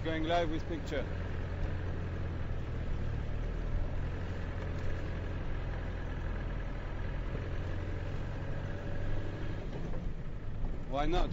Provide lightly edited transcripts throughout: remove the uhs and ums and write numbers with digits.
It's going live with picture. Why not?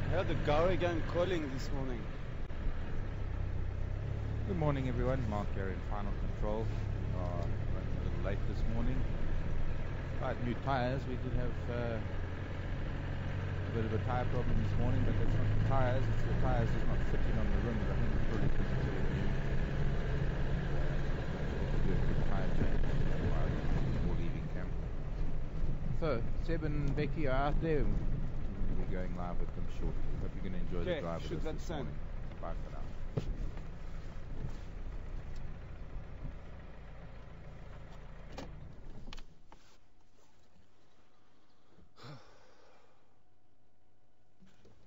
I heard the Garagan calling this morning. Good morning everyone, Mark here in Final Control. We are running a little late this morning. Right, new tyres. We did have a bit of a tyre problem this morning, but that's not the tyres, it's the tyres just not fitting on the rims. I think it's probably because it's all new. We'll do a quick tyre change before leaving camp. So, Seb and Becky are out there. We'll be going live with them shortly. Hope you're going to enjoy the drive with us this morning. Bye for now.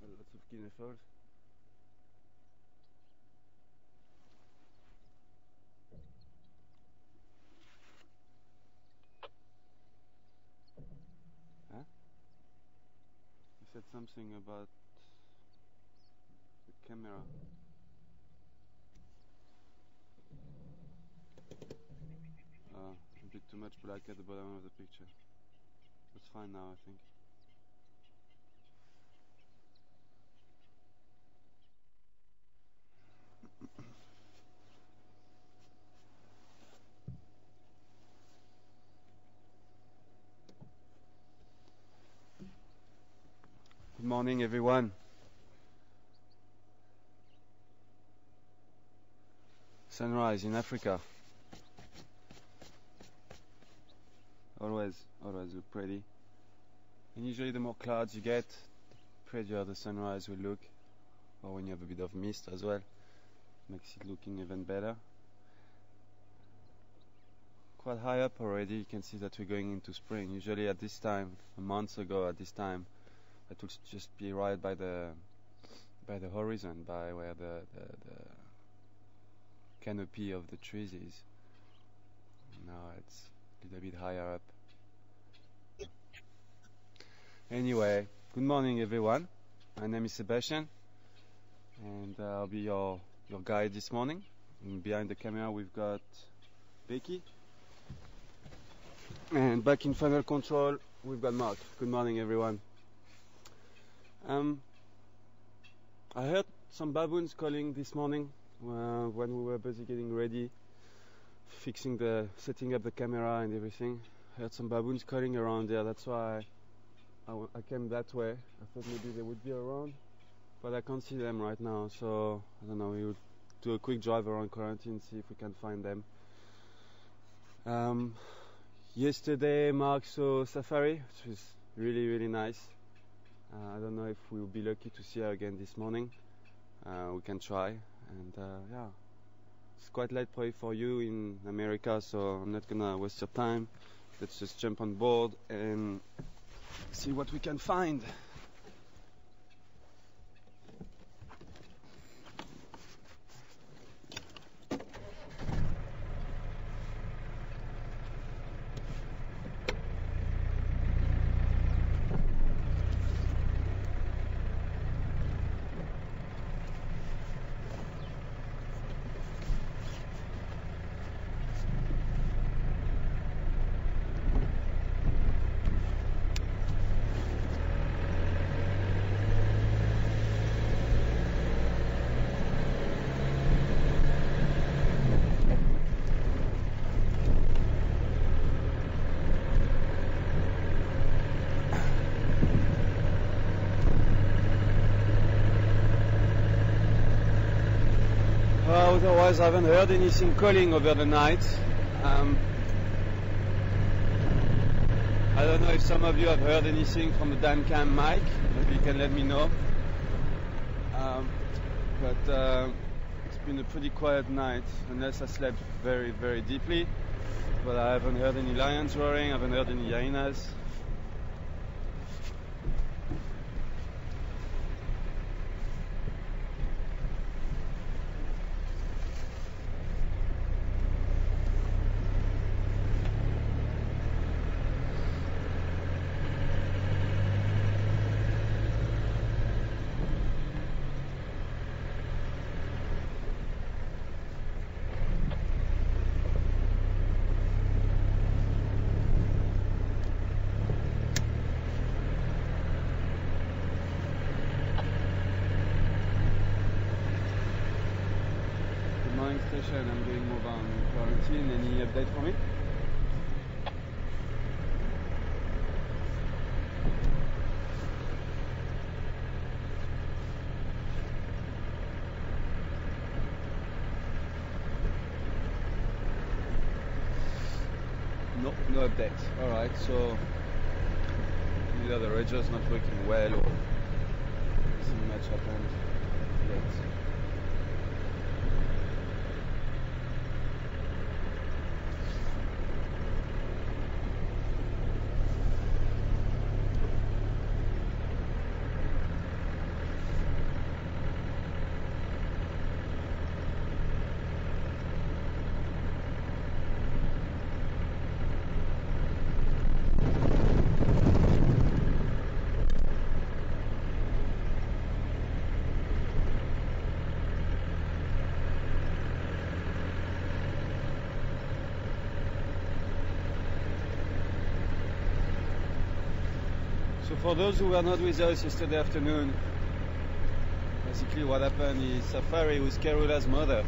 Lots of Guinea fowls. Huh? You said something about the camera. A bit too much black at the bottom of the picture. That's fine now, I think. Good morning everyone. Sunrise in Africa. Always look pretty. And usually the more clouds you get, the prettier the sunrise will look. Or when you have a bit of mist as well. Makes it looking even better. Quite high up already, you can see that we're going into spring. Usually at this time, a month ago at this time, it would just be right by the horizon, by where the canopy of the trees is. Now it's a little bit higher up. Anyway, good morning everyone. My name is Sebastian, and I'll be your guide this morning. And behind the camera we've got Becky, and back in Final Control we've got Mark. Good morning everyone. I heard some baboons calling this morning when we were busy getting ready, setting up the camera and everything. I heard some baboons calling around there. That's why I came that way. I thought maybe they would be around, but I can't see them right now. So I don't know. We will do a quick drive around quarantine, see if we can find them. Yesterday Mark saw Safari, which was really, really nice. I don't know if we'll be lucky to see her again this morning. We can try, and yeah, it's quite late probably for you in America, so I'm not gonna waste your time. Let's just jump on board and see what we can find. Otherwise, I haven't heard anything calling over the night. I don't know if some of you have heard anything from the Dan Cam mic. Maybe you can let me know. But it's been a pretty quiet night, unless I slept very, very deeply. but I haven't heard any lions roaring, I haven't heard any hyenas. Station, I'm doing move on quarantine. Any update for me? No update. Alright, so either the radio's not working well or nothing much happened yet. So for those who were not with us yesterday afternoon, basically what happened is Safari with Kerula's mother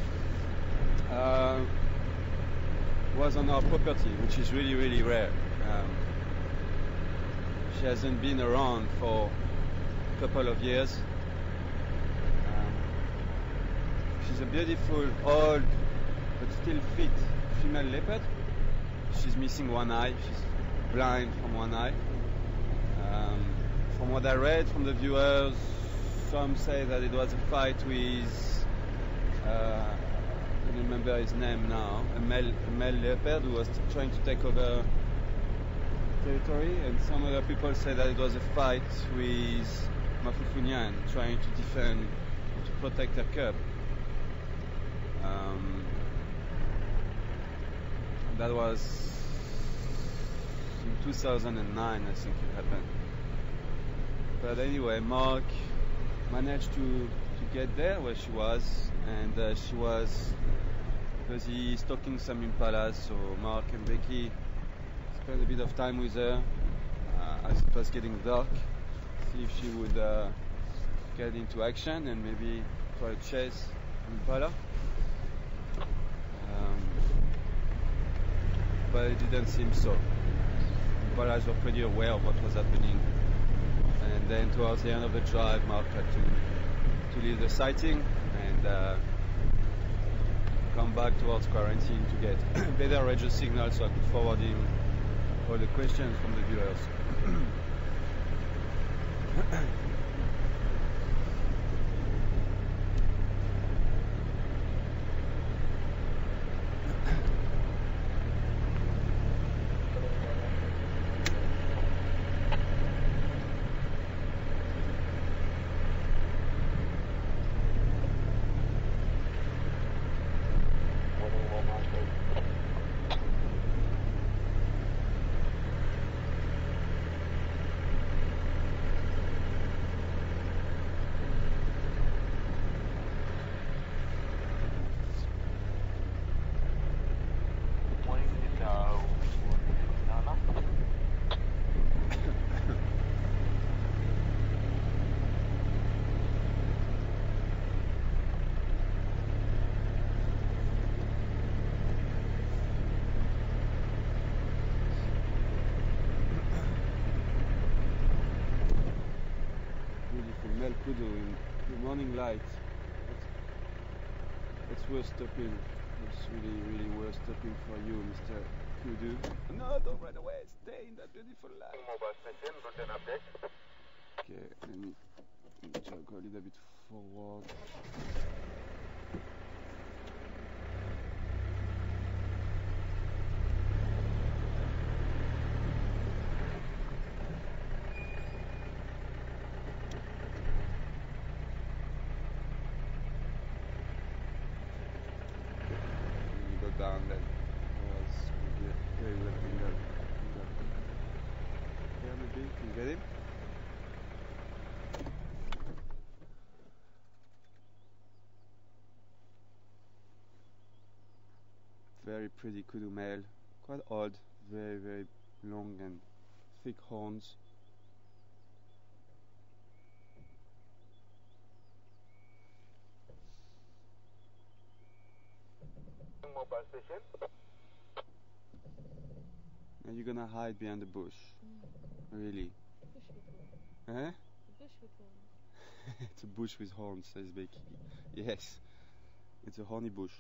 was on our property, which is really, really rare. She hasn't been around for a couple of years. She's a beautiful, old, but still fit female leopard. She's missing one eye. She's blind from one eye. From what I read from the viewers, some say that it was a fight with, I don't remember his name now, a male leopard who was trying to take over territory, and some other people say that it was a fight with Mafufunian trying to defend, to protect her cub. That was in 2009, I think it happened. But anyway, Mark managed to get there where she was, and she was busy stalking some impalas, so Mark and Becky spent a bit of time with her as it was getting dark, see if she would get into action and maybe try to chase impala. But it didn't seem so. Impalas were pretty aware of what was happening. And then towards the end of the drive, Mark had to leave the sighting and come back towards quarantine to get better radio signal so I could forward him all the questions from the viewers. Kudu in the morning light. It's worth stopping. It's really, really worth stopping for you, Mr. Kudu. No, don't run away. Stay in that beautiful light. Okay, let me try to go a little bit forward. down then. Otherwise we'll be very well angled. Yeah, maybe can you get him? Very pretty Kudu male, quite odd, very very long and thick horns. Mobile station. And you're gonna hide behind the bush. Really? Bush with horns. Eh? A bush with horns. It's a bush with horns, says Becky. Yes, it's a horny bush.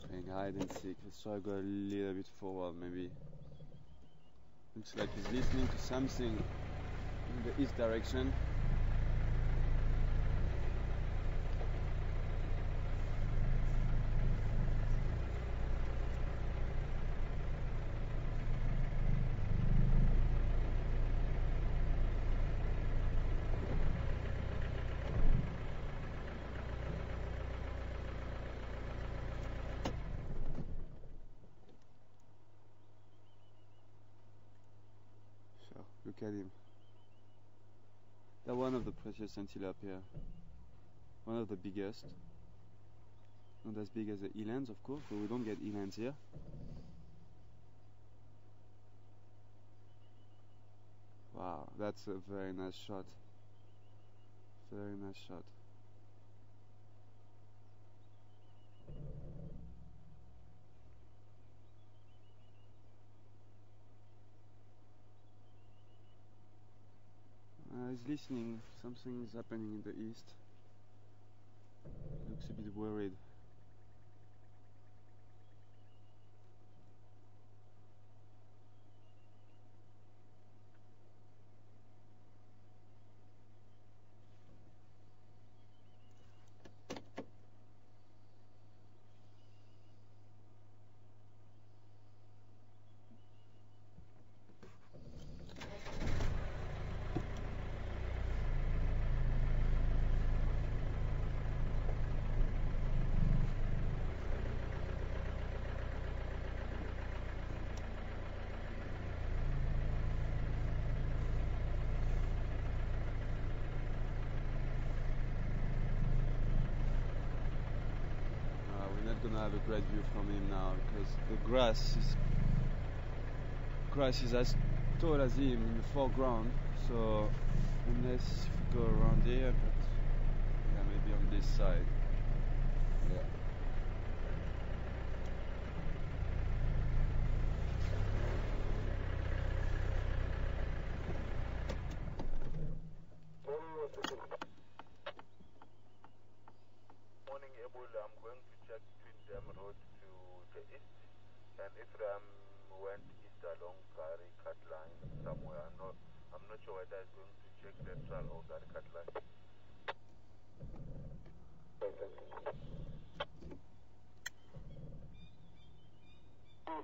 Playing hide and seek. Let's try to go a little bit forward, maybe. Looks like he's listening to something in the east direction. Look at him. They're one of the precious antelope here. One of the biggest. Not as big as the elands, of course, but we don't get elands here. Wow, that's a very nice shot. Very nice shot. He's listening. Something is happening in the east. Looks a bit worried. Gonna have a great view from him now because the grass is as tall as him in the foreground, so unless we go around here, but yeah, maybe on this side. Yeah. Morning, Ebul. I'm going to check Twin Dam Road to the east, and Ephraim went east along Gary Cut Line somewhere. I'm not sure whether he's going to check Central or Gary Cut Line.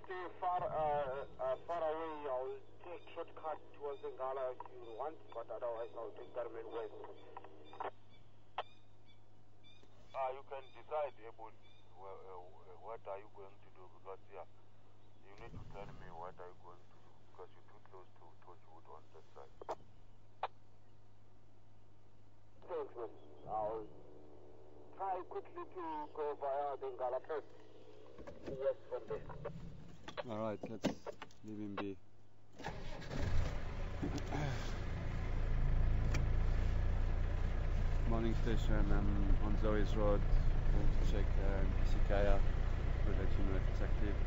Stay far away. I'll take shortcut towards the Ngala if you want, but otherwise I'll take Garmin West. You can decide, Ebul, what are you going to do, because you need to tell me what are you going to do, because you're too close to Torchwood on that side. Thanks, man. I'll try quickly to go via the Ngala first. Yes, from there. Alright, let's leave him be. Morning station, I'm on Zoe's Road, going to check Sikaya, so that you know if it's active.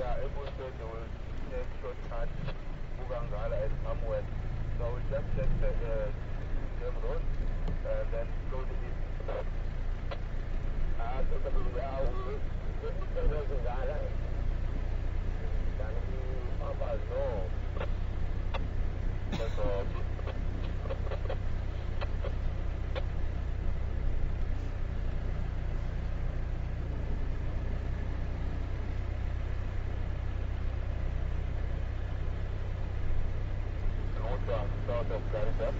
Yeah, Apple said they will take shortcut Bugangala and somewhere. So we just take the Dam Road and then go to the south of Karula.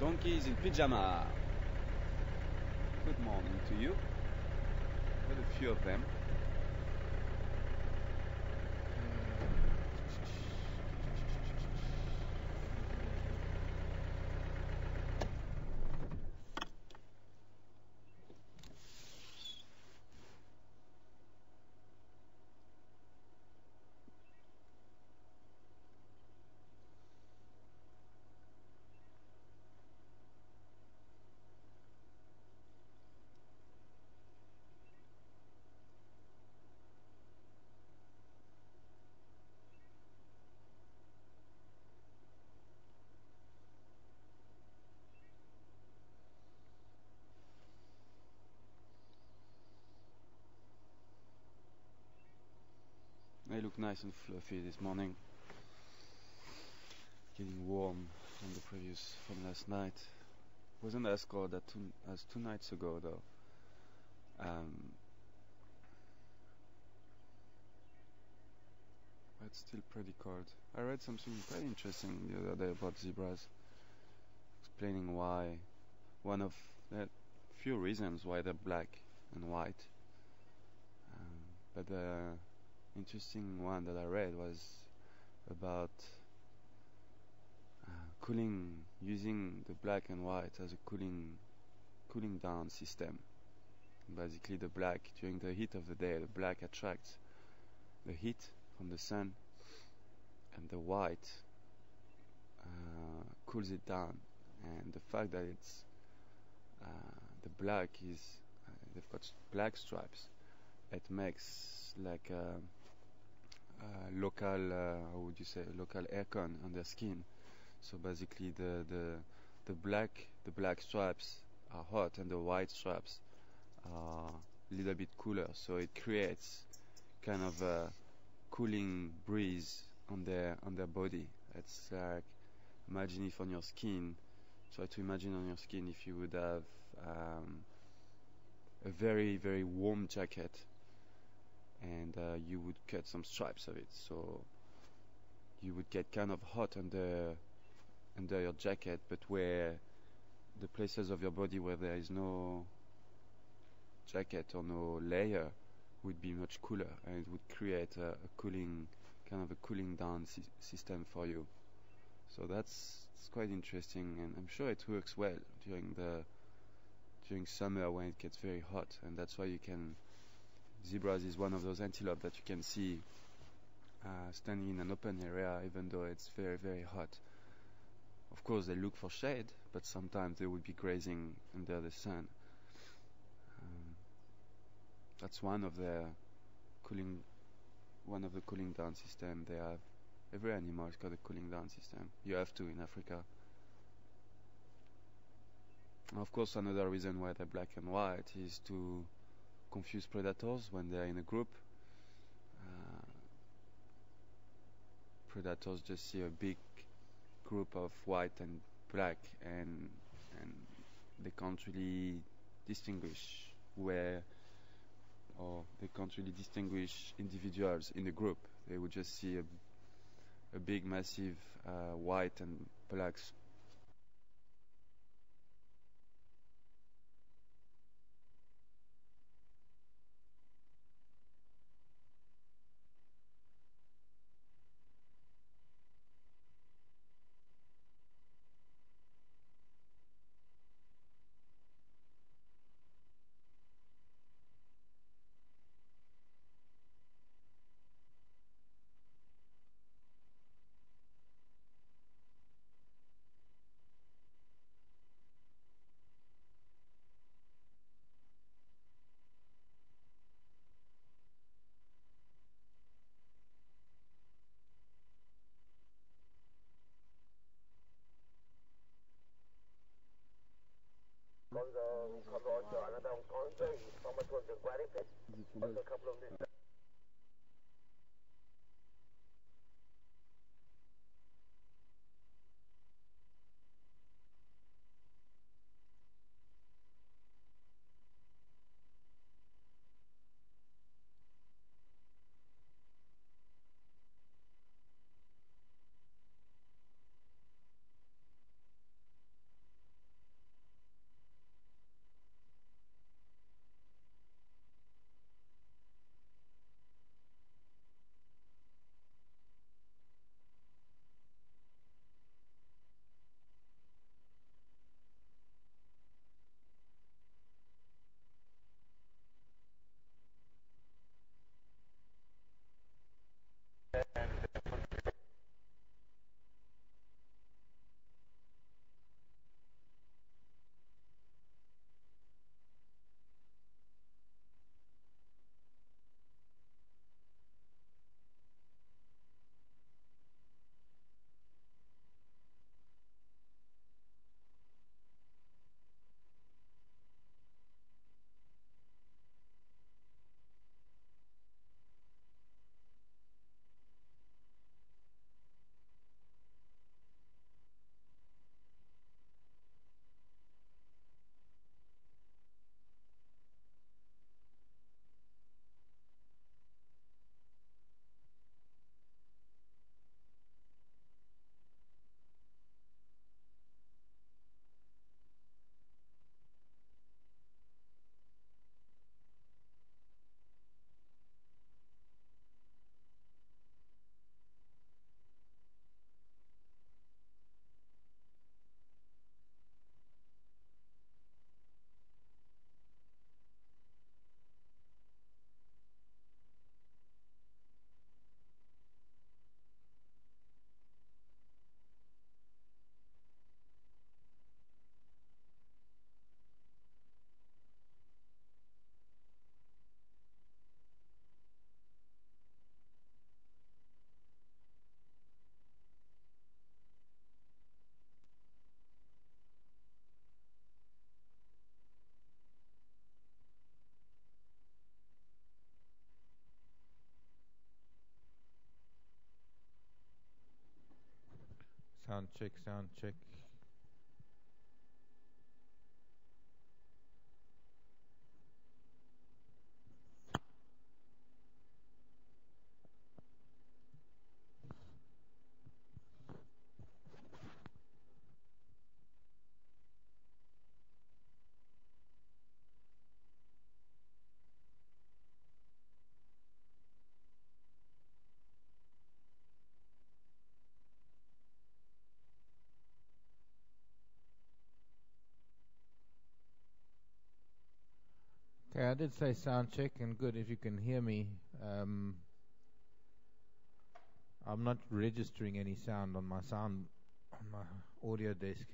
Donkeys in pyjama. Good morning to you. Got a few of them. They look nice and fluffy this morning. Getting warm from last night. Wasn't as cold as 2 nights ago though. But it's still pretty cold. I read something very interesting the other day about zebras, explaining why one of the few reasons why they're black and white. But the interesting one that I read was about using the black and white as a cooling down system. Basically, the black during the heat of the day, the black attracts the heat from the sun, and the white cools it down. And the fact that it's the black is they've got black stripes, it makes like a local how would you say, local aircon on their skin. So basically the black stripes are hot and the white stripes are a little bit cooler, so it creates kind of a cooling breeze on their body. It's like, imagine if on your skin, try to imagine on your skin if you would have a very very warm jacket, and you would cut some stripes of it, so you would get kind of hot under your jacket, but where the places of your body where there is no jacket or no layer, would be much cooler, and it would create a cooling kind of a cooling down system for you. So it's quite interesting, and I'm sure it works well during summer when it gets very hot, and that's why zebras is one of those antelope that you can see standing in an open area even though it's very, very hot. Of course, they look for shade, but sometimes they would be grazing under the sun. That's one of the cooling down system they have. Every animal has got a cooling down system. You have to in Africa. Of course, another reason why they're black and white is to confuse predators when they're in a group. Predators just see a big group of white and black, and they can't really distinguish individuals in a group. They would just see a big, massive white and black. Sound check, sound check. Okay, I did say sound check and good if you can hear me. I'm not registering any sound on my audio desk.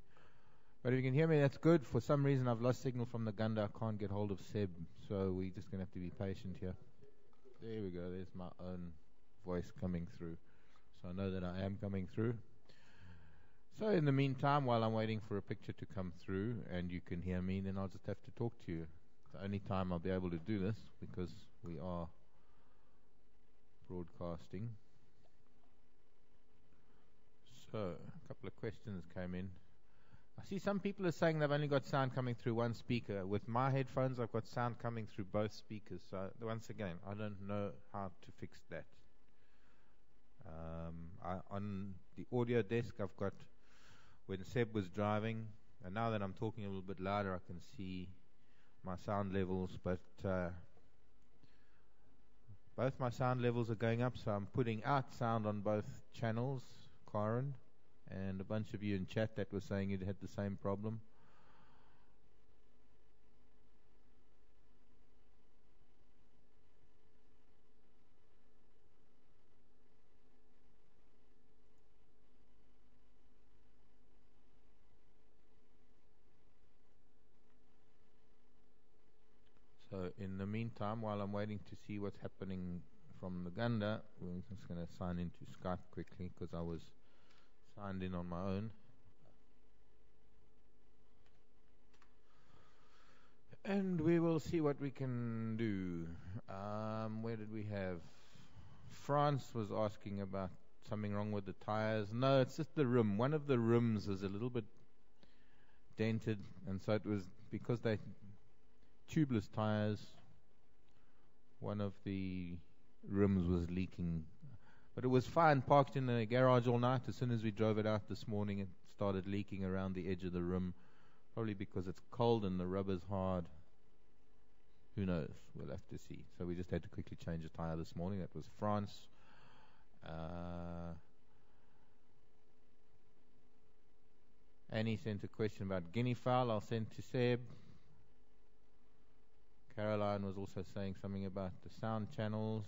But if you can hear me, that's good. For some reason, I've lost signal from the Gunda. I can't get hold of Seb, so we're just going to have to be patient here. There we go. There's my own voice coming through. So I know that I am coming through. So in the meantime, while I'm waiting for a picture to come through and you can hear me, then I'll just have to talk to you. The only time I'll be able to do this, because we are broadcasting. So, a couple of questions came in. I see some people are saying they've only got sound coming through one speaker. With my headphones, I've got sound coming through both speakers. So, once again, I don't know how to fix that. On the audio desk, I've got, when Seb was driving, and now that I'm talking a little bit louder, I can see my sound levels, but both my sound levels are going up, so I'm putting out sound on both channels, Karen, and a bunch of you in chat that were saying you'd had the same problem. So in the meantime, while I'm waiting to see what's happening from the Gunda, we're just going to sign into Skype quickly because I was signed in on my own. And we will see what we can do. Where did we have? France was asking about something wrong with the tires. No, it's just the rim. One of the rims is a little bit dented, and so it was because they tubeless tires. One of the rims was leaking, but it was fine, parked in the garage all night. As soon as we drove it out this morning, it started leaking around the edge of the rim, probably because it's cold and the rubber's hard. Who knows? We'll have to see. So we just had to quickly change the tire this morning. That was France. Annie sent a question about guinea fowl. I'll send to Seb. Caroline was also saying something about the sound channels.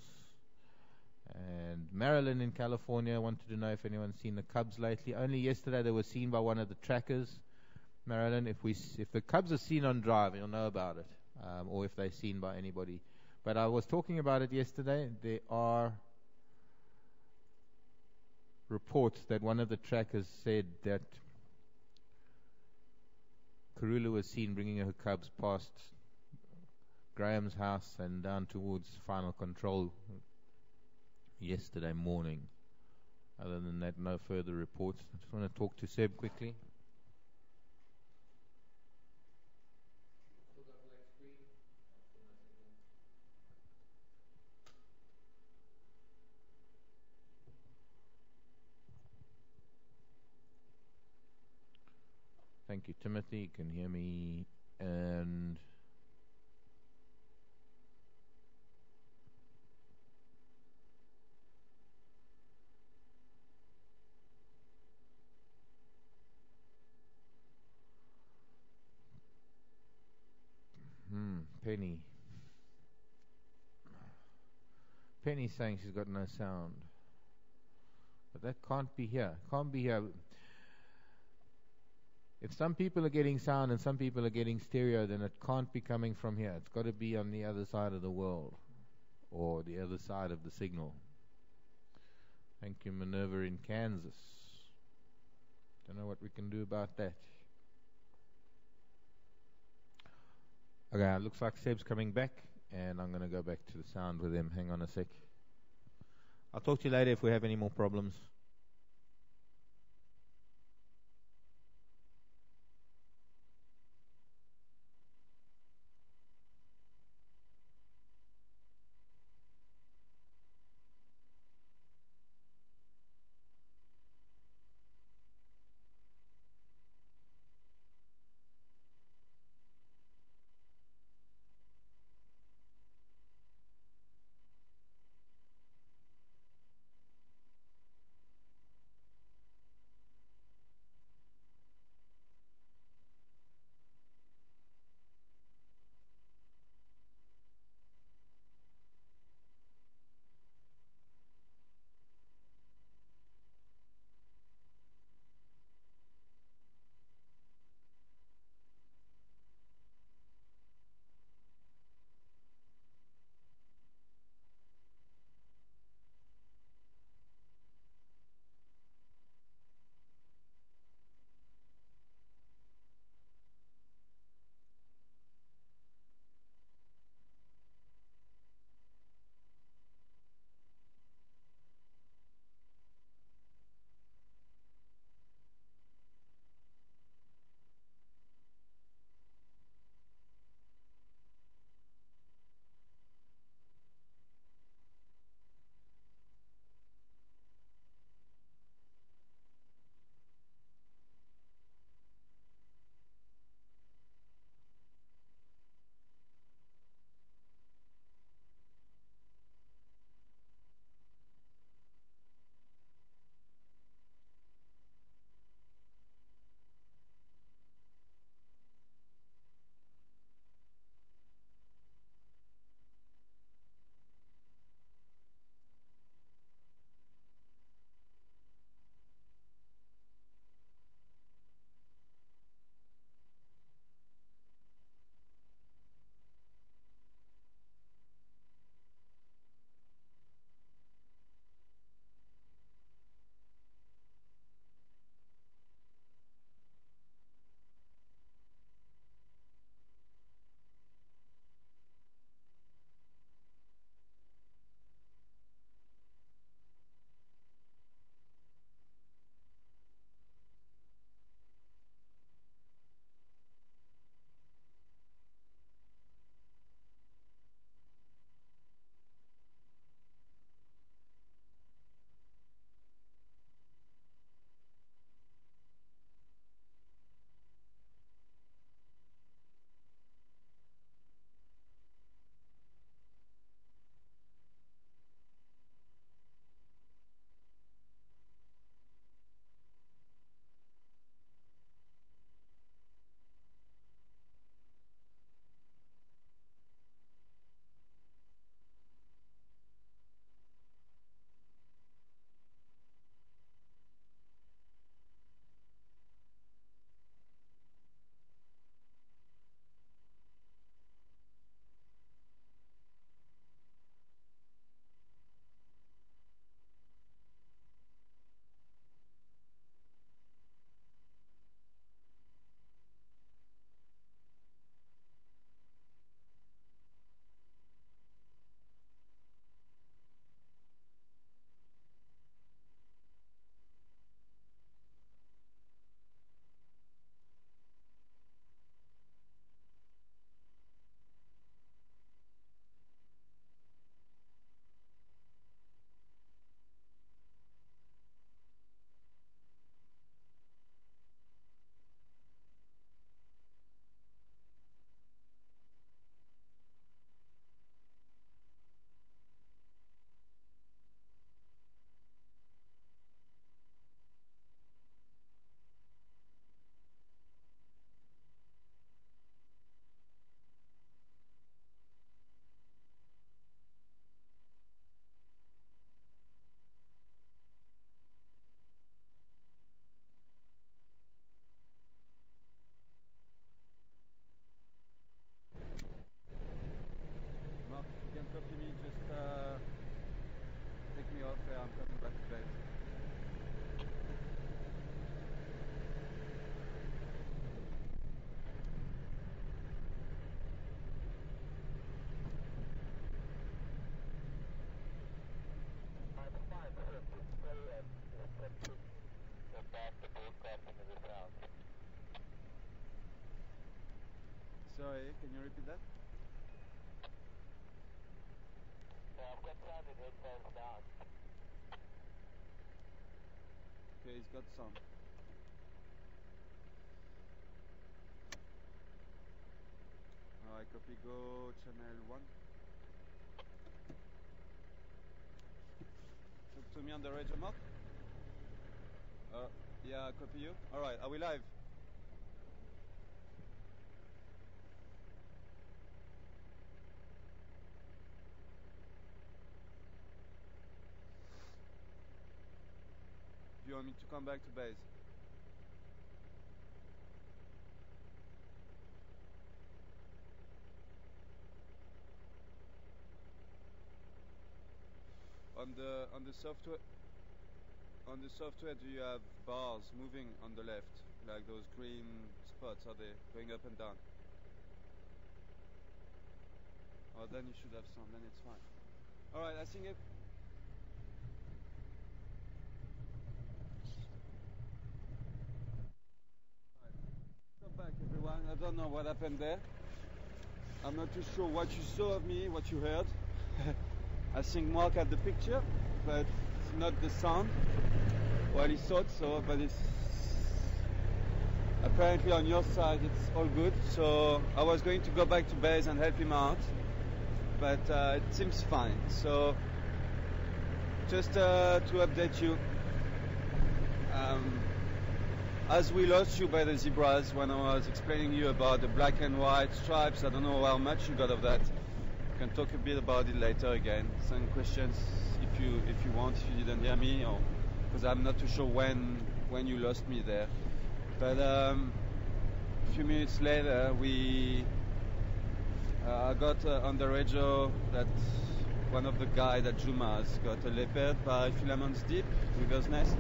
And Marilyn in California wanted to know if anyone's seen the cubs lately. Only yesterday they were seen by one of the trackers. Marilyn, if the cubs are seen on drive, you'll know about it, or if they're seen by anybody. But I was talking about it yesterday. There are reports that one of the trackers said that Kerula was seen bringing her cubs past Graham's house and down towards final control yesterday morning. Other than that, no further reports. I just want to talk to Seb quickly. Thank you, Timothy. You can hear me. And Penny. Penny's saying she's got no sound. But that can't be here. Can't be here. If some people are getting sound and some people are getting stereo, then it can't be coming from here. It's got to be on the other side of the world, or the other side of the signal. Thank you, Minerva in Kansas. Don't know what we can do about that. Okay, it looks like Seb's coming back, and I'm going to go back to the sound with him. Hang on a sec. I'll talk to you later if we have any more problems. Sorry, can you repeat that? I've got sound in headphones down. Okay, he's got some. Alright, copy, go channel 1. Talk to me on the radio mark. Yeah, copy you. Alright, are we live? Do you want me to come back to base? On the software, do you have bars moving on the left, like those green spots? Are they going up and down? Oh, then you should have some. Then it's fine. All right, I think it. Come back, everyone. I don't know what happened there. I'm not too sure what you saw of me, what you heard. I think Mark had the picture, but it's not the sound. Well, he thought so, but it's apparently on your side it's all good. So I was going to go back to base and help him out, but it seems fine. So just to update you, as we lost you by the zebras when I was explaining you about the black and white stripes, I don't know how much you got of that. We can talk a bit about it later again. Some questions if you want, if you didn't hear me, or because I'm not too sure when you lost me there. But a few minutes later, I got on the radio that one of the guys at Juma's got a leopard by filaments deep with nest.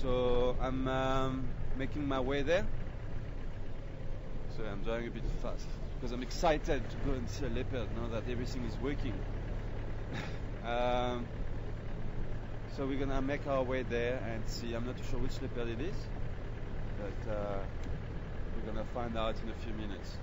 So I'm making my way there. So I'm driving a bit fast because I'm excited to go and see a leopard now that everything is working. So we're gonna make our way there and see. I'm not too sure which leopard it is, but we're gonna find out in a few minutes.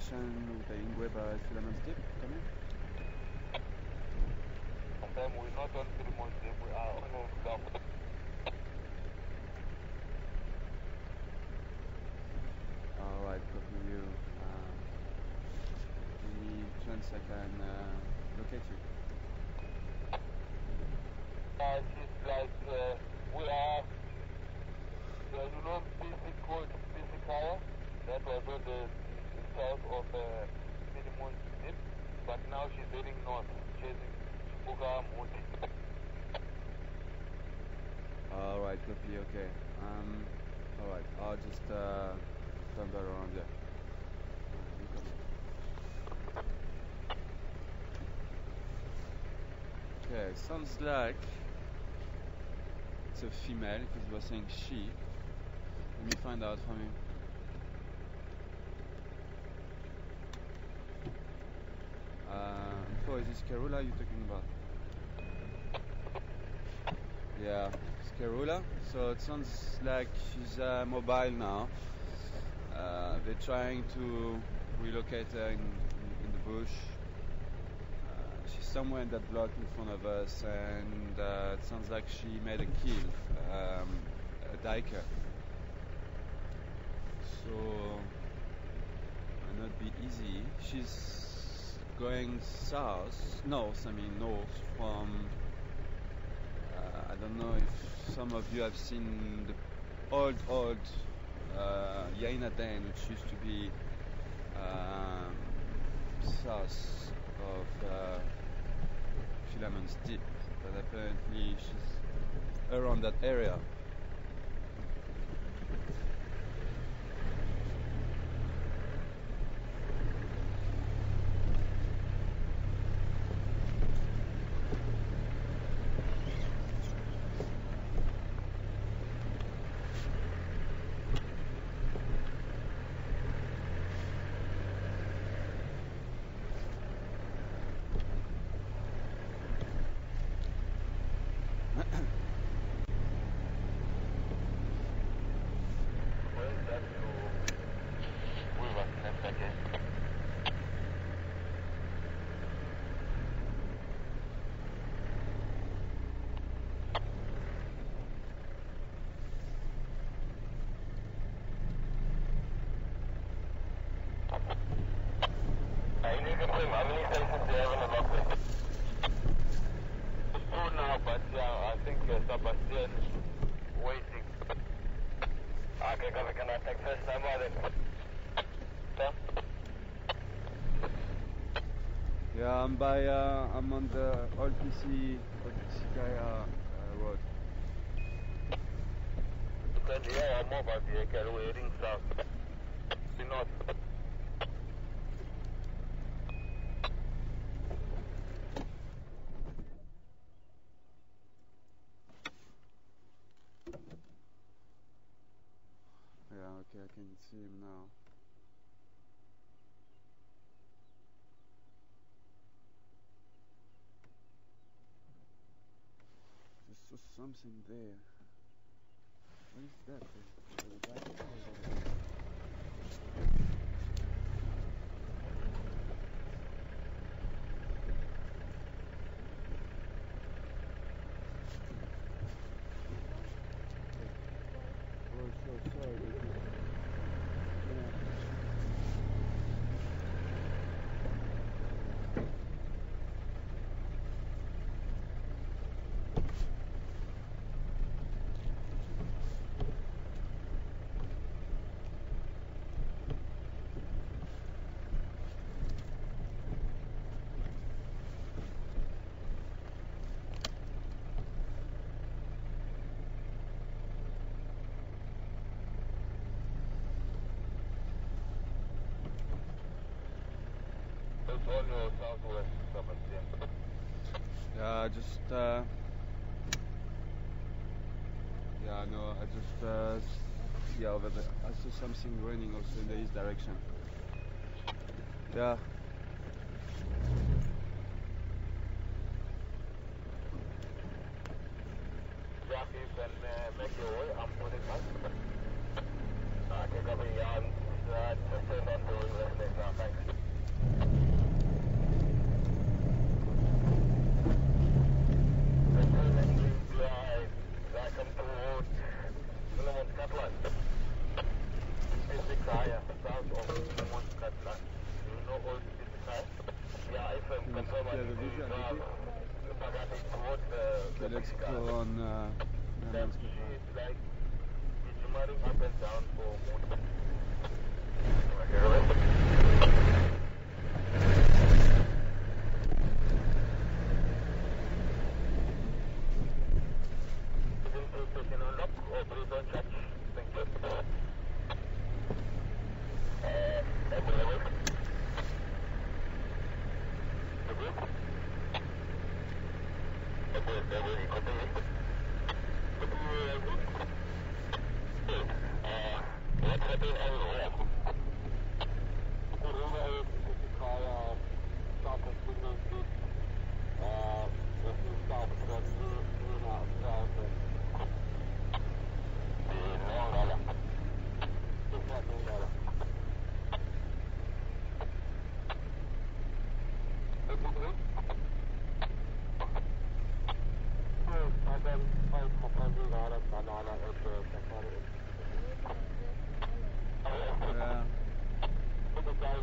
With the Ingwe by filaments deep coming. We're not on filaments deep, we are on Gulf. Alright, copy you. Any chance I can locate you? It's like we are Alright, copy, okay. Alright, I'll just turn that around there. Okay, sounds like it's a female because he was saying she. Let me find out from him. So is this Kerula you're talking about? Yeah, it's Kerula. So it sounds like she's mobile now. They're trying to relocate her in the bush. She's somewhere in that block in front of us, and it sounds like she made a kill, a diker. So might not be easy. She's going north from, I don't know if some of you have seen the old Yaina Den, which used to be south of Philemon's Deep, but apparently she's around that area. Yeah, I'm on the old PC road. Yeah, I'm mobile vehicle, we're heading south. North. Yeah, okay, I can see him now. There's something there. What is that? Oh, so sorry. It's on your southwest, Sebastian. Yeah, over there. I saw something running also in the east direction. Yeah. Yeah, you can make your way. I'm putting up. Okay, copy. Just turn on the left leg now. Thanks. Let's go on It's like it's running up and down for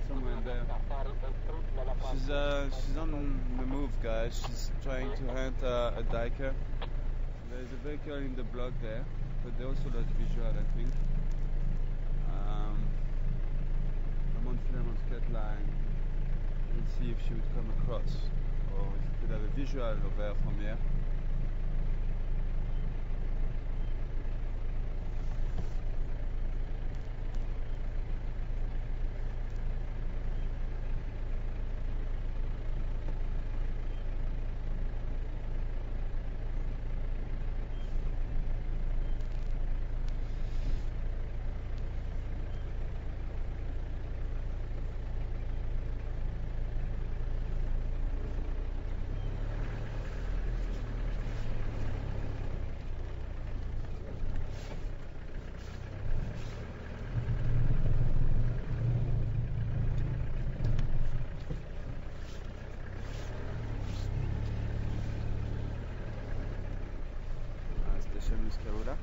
Somewhere in there. She's on the move, guys. She's trying to hunt a diker. There's a vehicle in the block there, but they also lost visual, I think. I'm on Flamon's cut line. We'll see if she would come across, or if we could have a visual of her from here. Station is Kerula.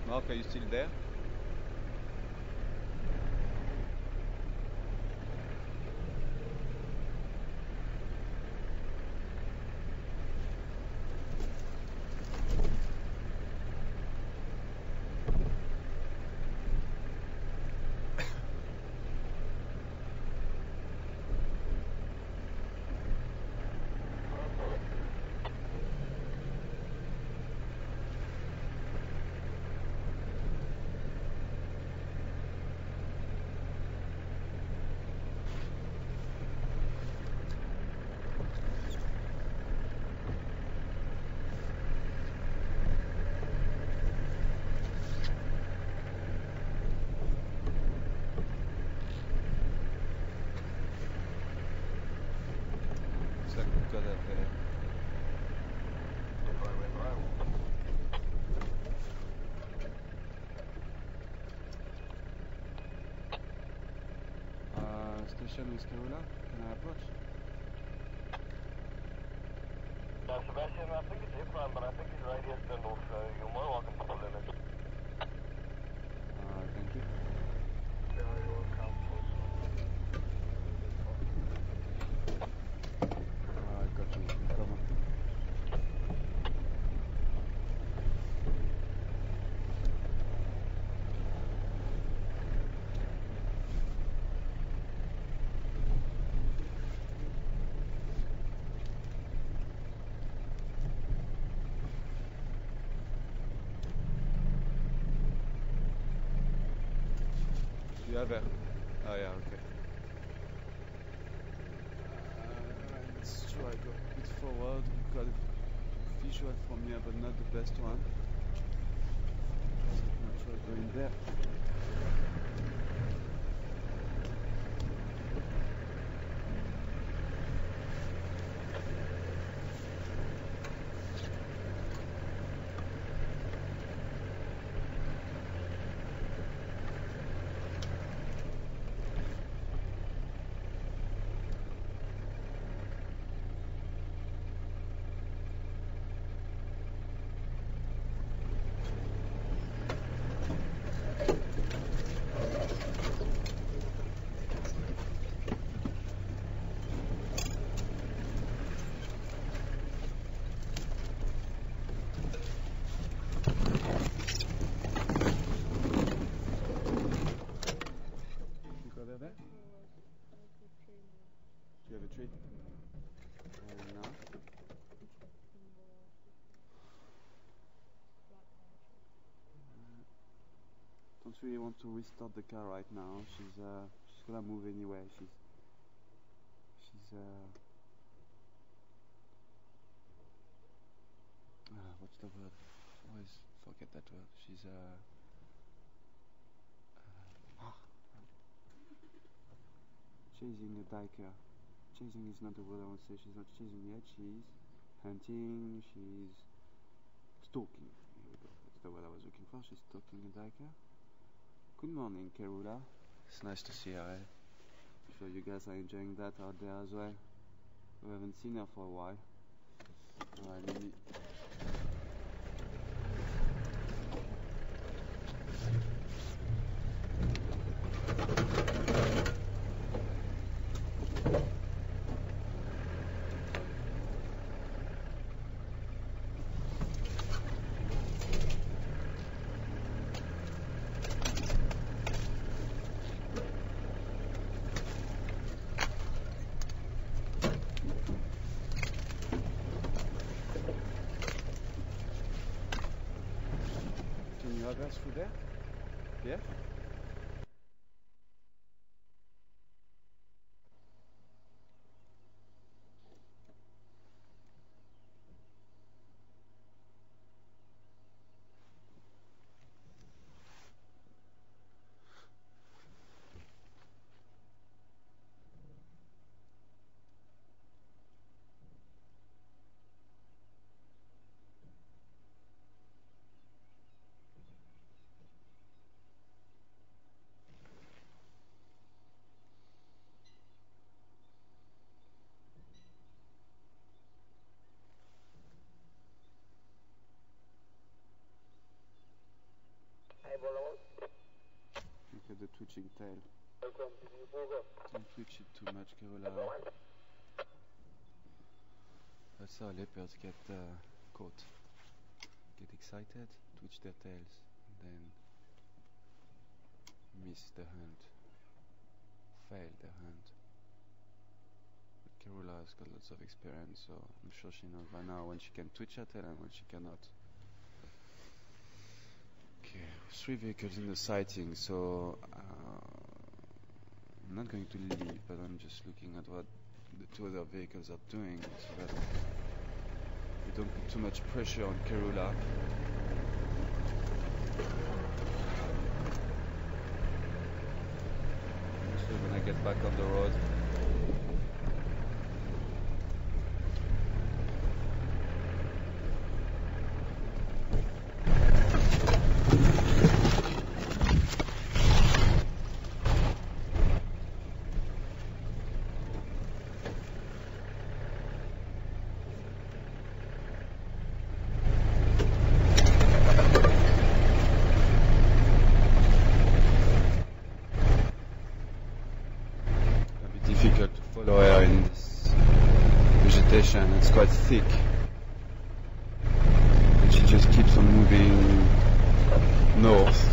Mark, are you still there? Station with Kerula, can I approach? Sebastian, I think it's Leopard, but I think his radio's turned off, so you're more welcome to pull in it. Thank you. You're welcome. Got you. Come on. You have it? Oh yeah, okay. Let's try go a bit forward. We've got a visual from here, but not the best one. I'll try going there. tree. And now. Don't really want to restart the car right now. She's gonna move anyway. She's what's the word? Always forget that word. She's chasing a diker. Chasing is not the word I want to say. She's not chasing yet. She's hunting. She's stalking. Here we go. That's the word I was looking for. She's stalking a diker. Good morning, Kerula. It's nice to see her. I'm sure you guys are enjoying that out there as well. We haven't seen her for a while. Alright, let me. Can you have us through there? Yeah? Look at the twitching tail. Don't twitch it too much, Kerula. That's how leopards get caught. Get excited, twitch their tails, and then miss the hunt. Fail the hunt. But Kerula has got lots of experience, so I'm sure she knows by now when she can twitch her tail and when she cannot. Okay, 3 vehicles in the sighting, so I'm not going to leave, but I'm just looking at what the 2 other vehicles are doing so that we don't put too much pressure on Kerula. So when I get back on the road, difficult to follow her in this vegetation. It's quite thick, and she just keeps on moving north.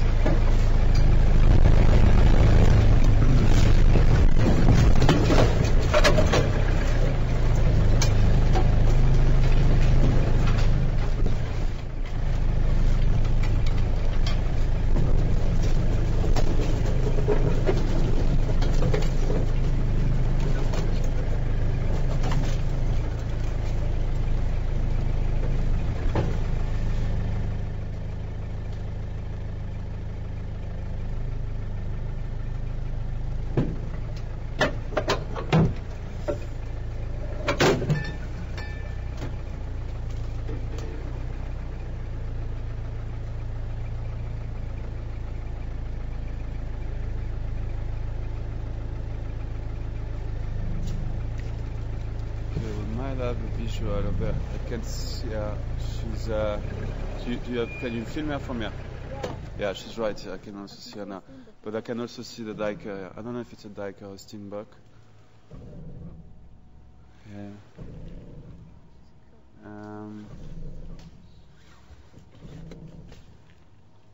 Have a visual of her. I can see her. She's can you film her from here? Yeah, she's right here. I can also see her now. But I can also see the diker. I don't know if it's a diker or a steenbok. Yeah.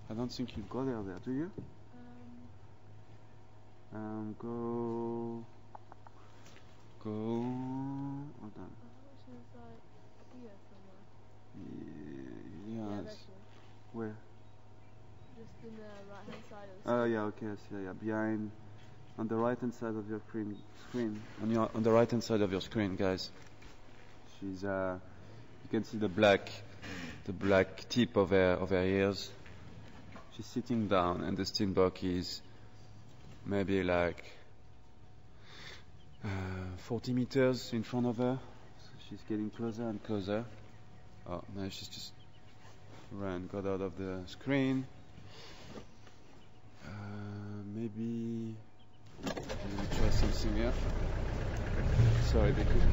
I don't think you go there, do you? go. Hold on. Which is like here somewhere. Yeah. That's it. Where? Just in the right hand side of the Oh screen. yeah, okay, I see. Yeah, behind, on the right hand side of your screen. On the right hand side of your screen, guys. She's you can see the black tip of her ears. She's sitting down, and the steenbok is maybe like 40 meters in front of her. So she's getting closer and closer. Oh, now she's just got out of the screen. Maybe try something here. Sorry, because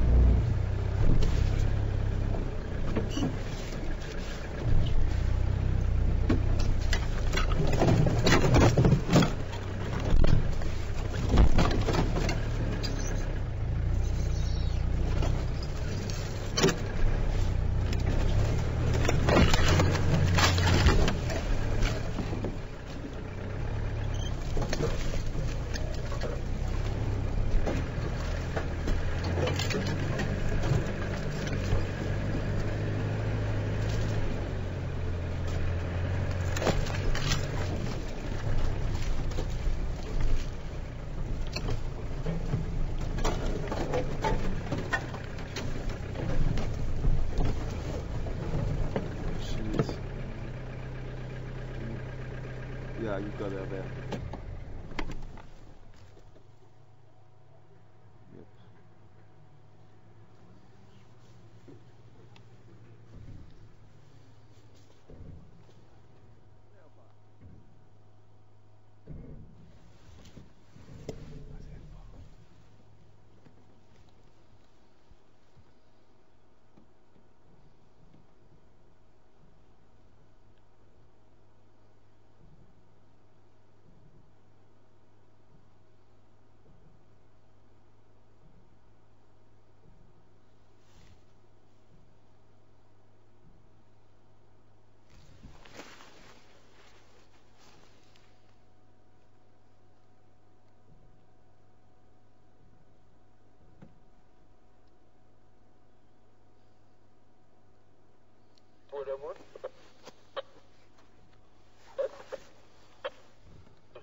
yeah, you got her there. Yep.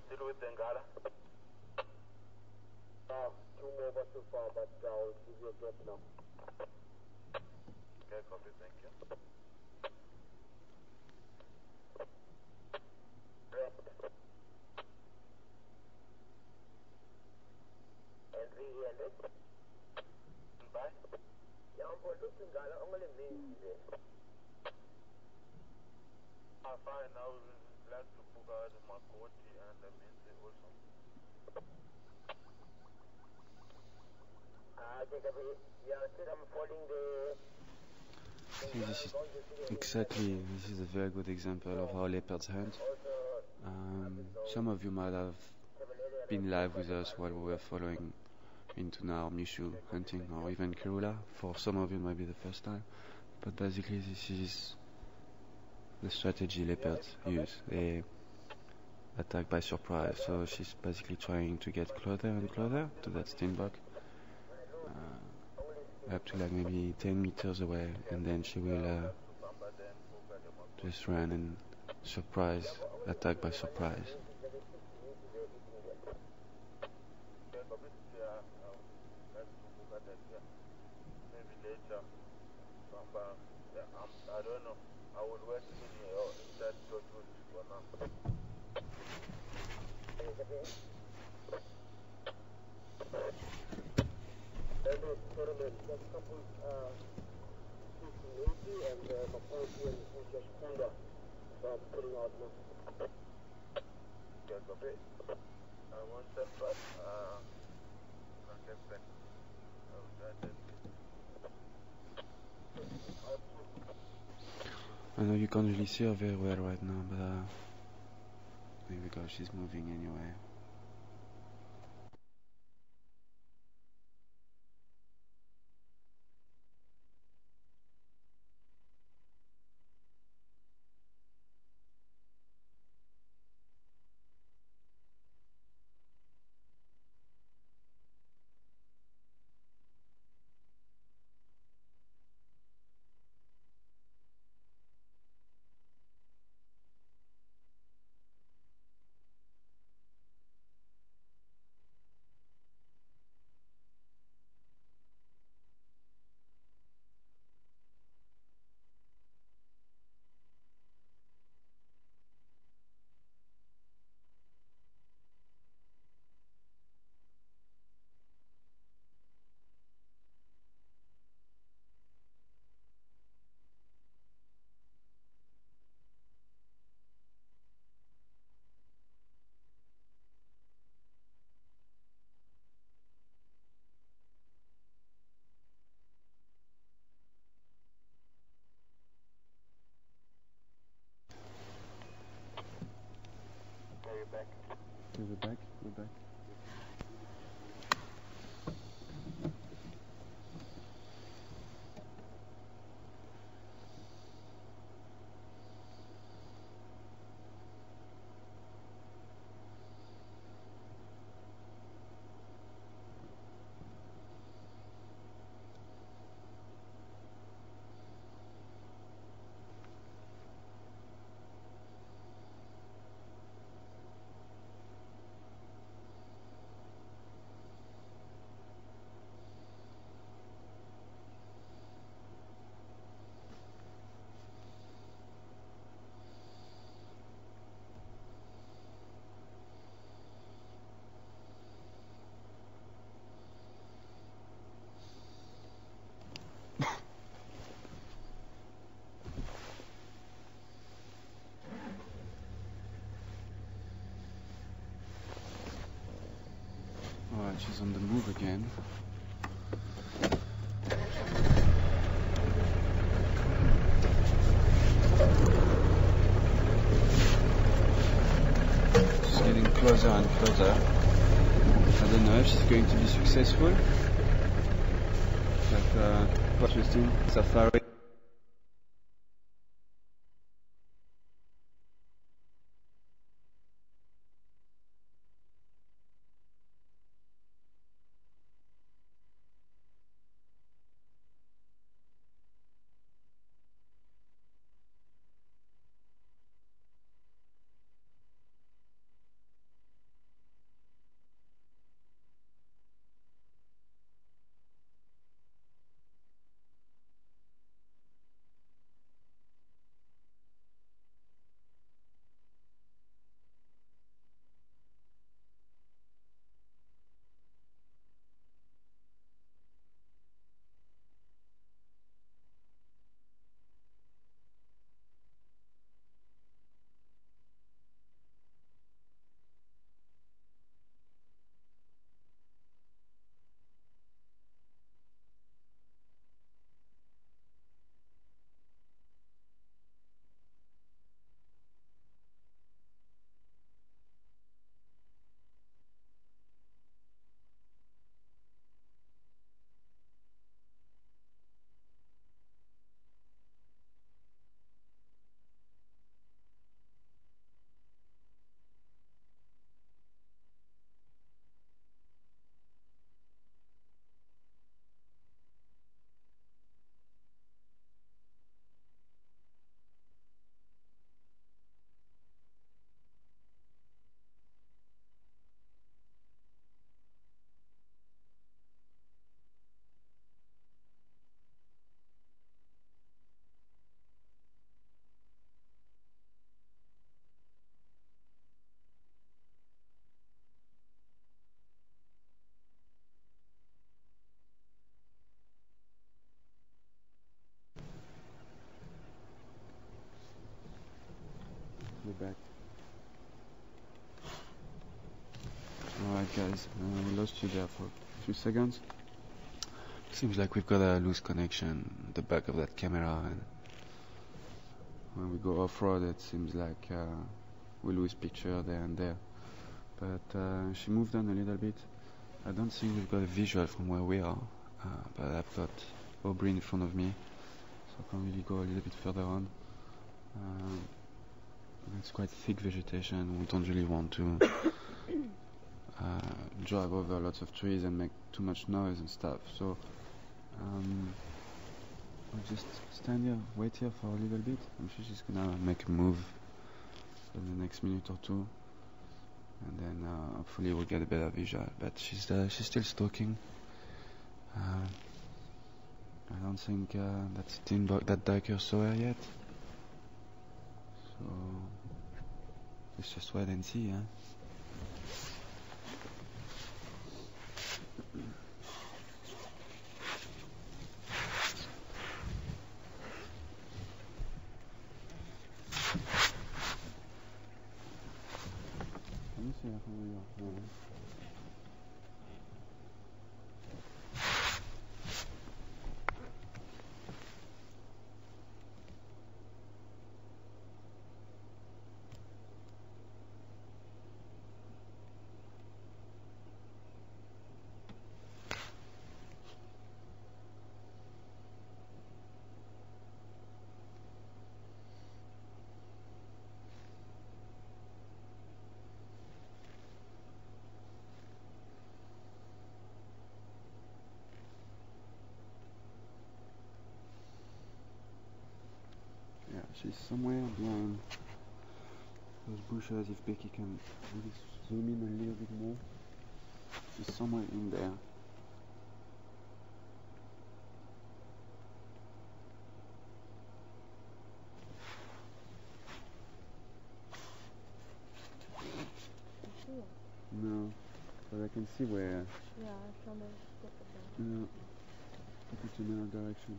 Still with Bengala? Two more but so far, but I'll give you a gap now. Okay, copy, thank you. Bye. Fine, now we would like to book out Makoti and the Minzi also. I'm following the... See, this is a very good example of how leopards hunt. Some of you might have been live with us while we were following into now Mishu hunting, or even Kerula. For some of you, it might be the first time. But basically, this is the strategy leopards use. They attack by surprise. So she's basically trying to get closer and closer to that steenbok, up to like maybe 10 meters away, and then she will just run and attack by surprise. Maybe later. I don't know. I will work in that total for now. and Makoti and just Kuda. So I'm putting out now. Okay, copy. I want that part. I'll get back. I'll try that. I know you can't really see her very well right now, but there we go, she's moving anyway. back. Alright, she's on the move again. She's getting closer and closer. I don't know if she's going to be successful. But quite interesting safari. We're back. Alright guys, we lost you there for a few seconds. Seems like we've got a loose connection at the back of that camera, and when we go off-road it seems like we lose picture there and there. But she moved on a little bit. I don't think we've got a visual from where we are, but I've got Aubrey in front of me, so I can really go a little bit further on. It's quite thick vegetation. We don't really want to drive over lots of trees and make too much noise and stuff. So we'll just stand here, wait here for a little bit. I'm sure she's gonna make a move for the next minute or two, and then hopefully we'll get a better visual. But she's still stalking. I don't think that biker saw her yet. So let's just wait and see, huh? Let me see how we are. She's somewhere behind those bushes. If Becky can maybe zoom in a little bit more. She's somewhere in there. No, but I can see where. Yeah, I'm trying to get the ball. No, look at in another direction.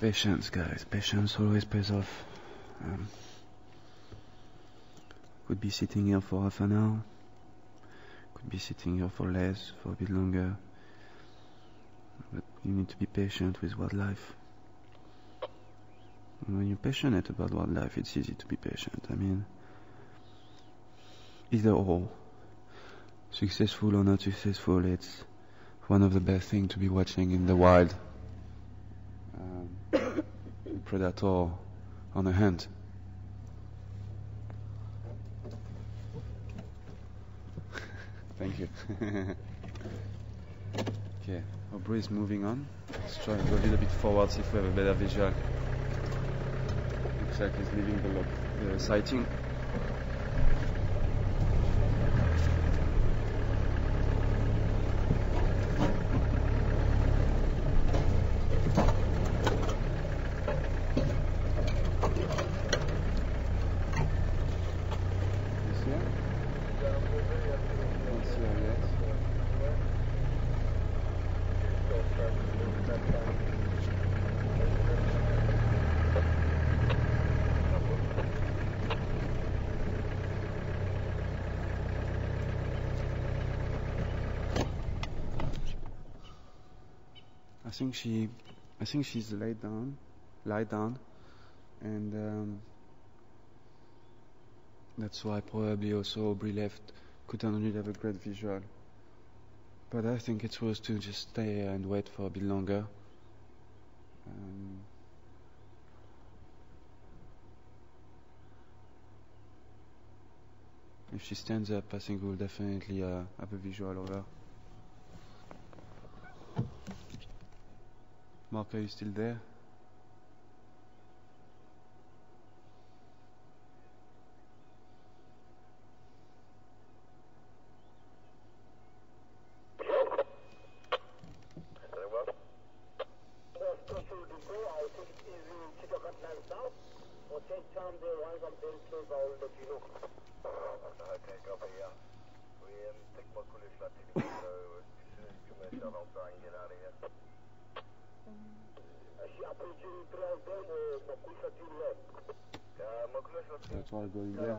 Patience, guys. Patience always pays off. Could be sitting here for half an hour. Could be sitting here for less, for a bit longer. But you need to be patient with wildlife. And when you're passionate about wildlife, it's easy to be patient. I mean, either or, successful or not successful, it's one of the best things to be watching in the wild. Predator on a hunt. Thank you. Okay, Aubrey is moving on. Let's try to go a little bit forward, see if we have a better visual. Looks like he's leaving the sighting. I think she's laid down, and that's why probably also Aubrey left. Couldn't really have a great visual, but I think it's worth to just stay and wait for a bit longer. If she stands up, I think we'll definitely have a visual of her. Mark, are you still there? I'll go in there.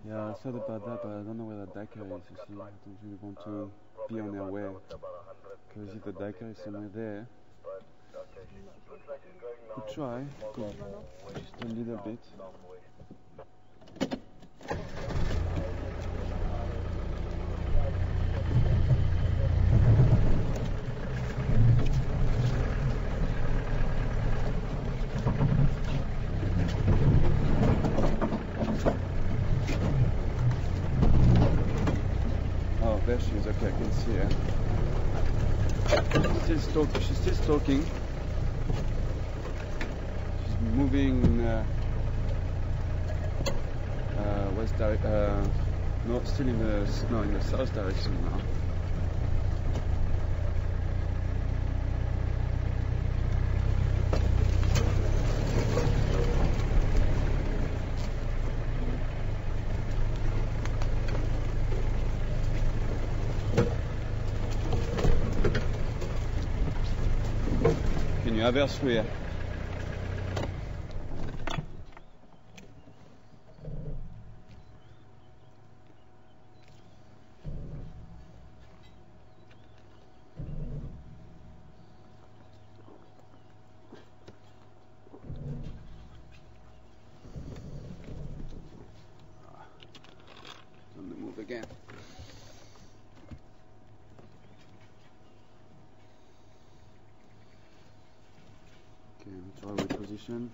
Yeah, I thought about that, but I don't know where the diker is, you see. I don't really want to be on their way. Because if the diker is somewhere there, could try, could just a little bit. There she is, okay, I can see her. She's still stalking. She's moving no, still in the south direction now. Can you averse through here? Again. Okay, try reposition.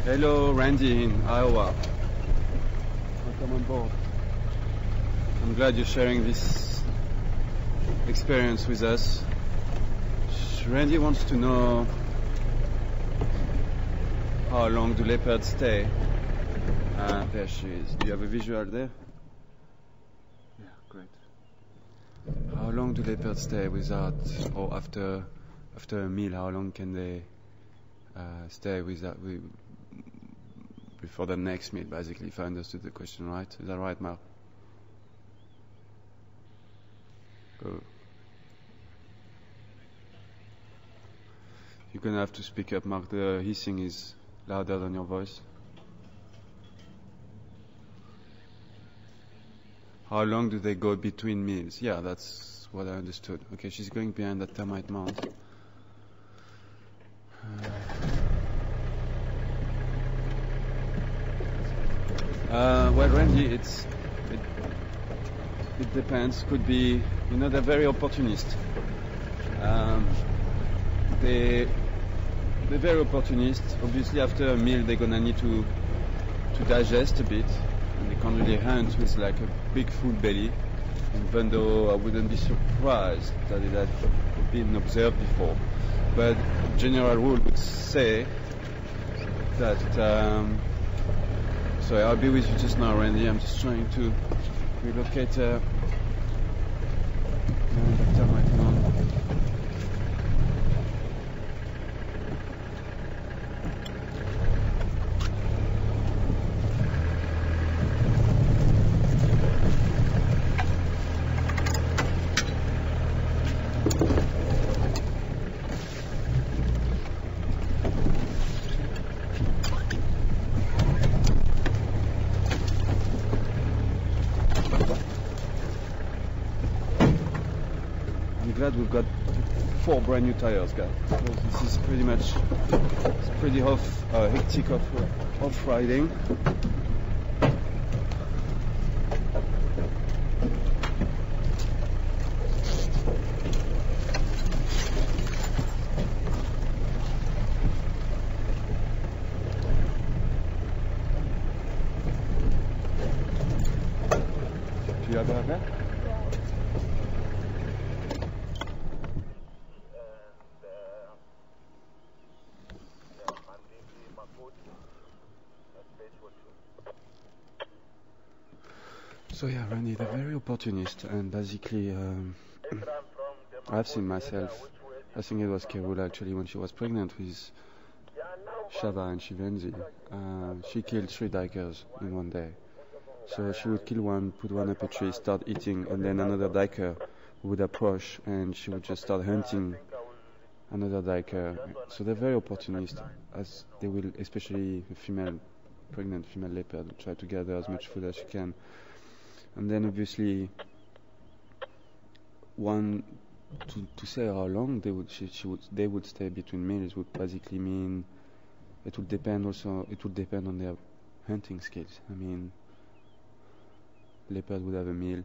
Hello, Randy in Iowa. Welcome on board. I'm glad you're sharing this experience with us. Randy wants to know how long do leopards stay. There she is. Do you have a visual there? Yeah, great. How long do leopards stay without, or after a meal? How long can they stay without? Before the next meal, basically, if I understood the question right. Is that right, Mark? Go. You're gonna have to speak up, Mark. The hissing is louder than your voice. How long do they go between meals? Yeah, that's what I understood. Okay, she's going behind that termite mound. Well, Randy, it depends. Could be, they're very opportunist. They're very opportunist. Obviously, after a meal, they're gonna need to digest a bit, and they can't really hunt with like a big full belly. Even though I wouldn't be surprised that it had been observed before, but general rule would say that. Sorry, I'll be with you just now, Randy. I'm just trying to relocate the termite mound. Glad we've got 4 brand new tires, guys. This is pretty much, it's pretty hectic off-riding. Do you have that? So yeah, Randy, they're very opportunist, and basically, I've seen myself. I think it was Kerula actually when she was pregnant with Shava and Shivenzi. She killed 3 dikers in one day. So she would kill one, put one up a tree, start eating, and then another diker would approach, and she would just start hunting another diker. So they're very opportunist, as they will, especially a pregnant female leopard, try to gather as much food as she can. And then obviously, to say how long they would stay between meals would basically mean it would depend on their hunting skills. I mean, leopard would have a meal,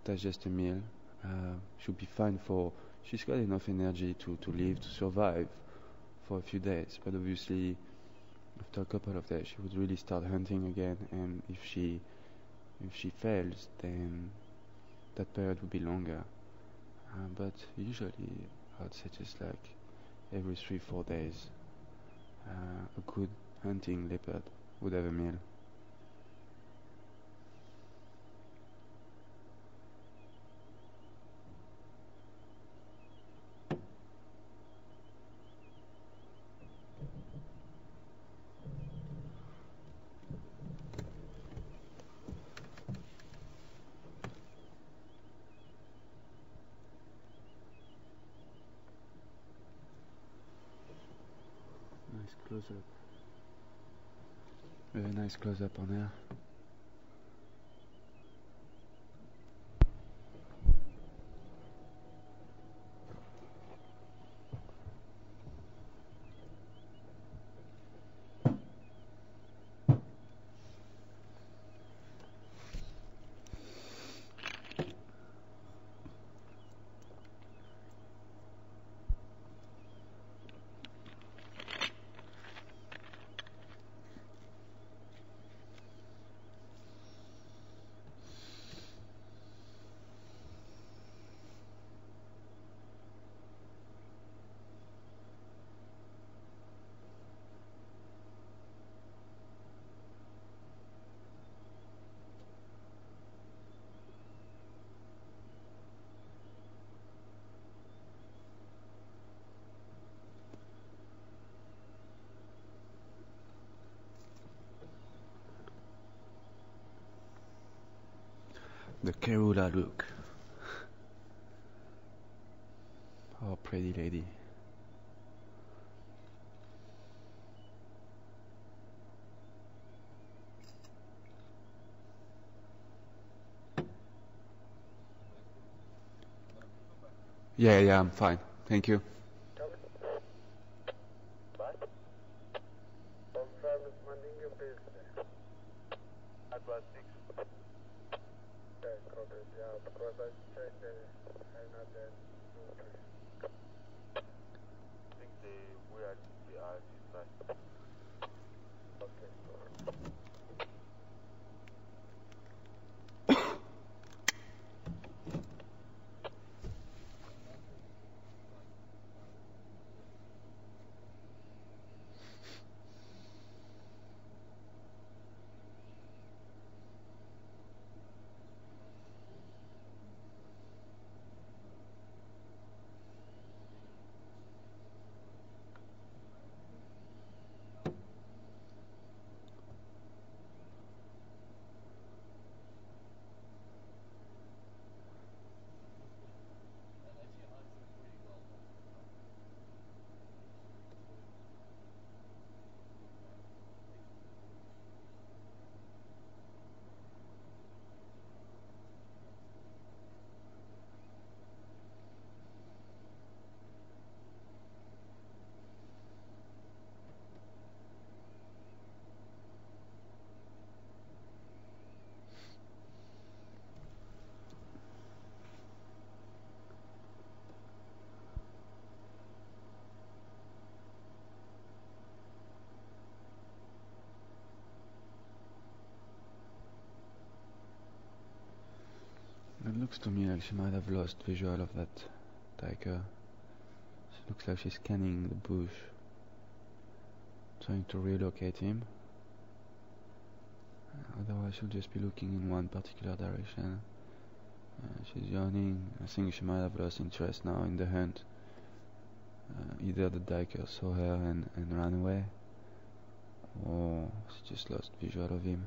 that's just a meal. She'll be fine she's got enough energy to live, to survive for a few days, but obviously after a couple of days she would really start hunting again, and if she fails, then that period would be longer. But usually I'd say just like every 3-4 days, a good hunting leopard would have a meal. Nice close-up. Very nice close-up on her. The Kerula look. Oh, pretty lady. Yeah, I'm fine. Thank you. It looks to me like she might have lost visual of that tiger. She looks like she's scanning the bush, trying to relocate him. Otherwise she'll just be looking in one particular direction. She's yawning. I think she might have lost interest now in the hunt. Either the diker saw her and ran away, or she just lost visual of him.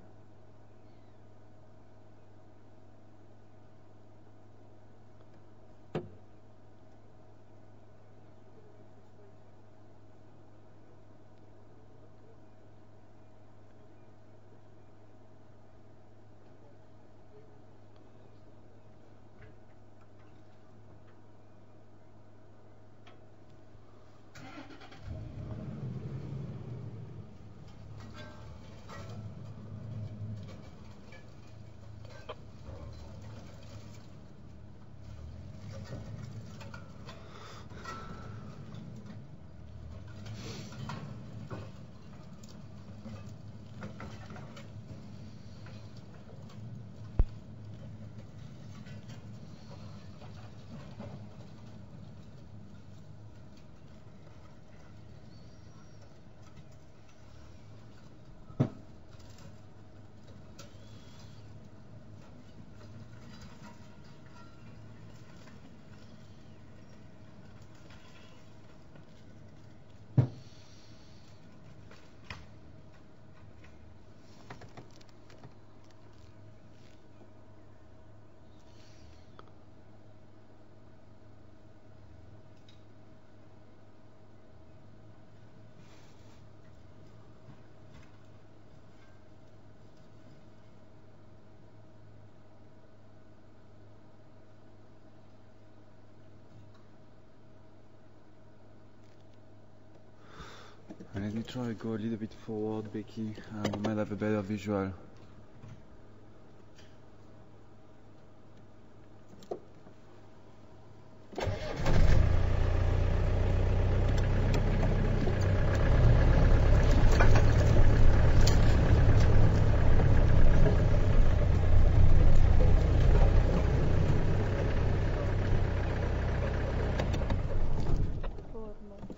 Let me try to go a little bit forward, Becky. We might have a better visual.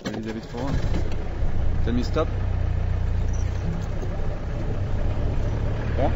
A little bit forward. Tell me stop. Yeah?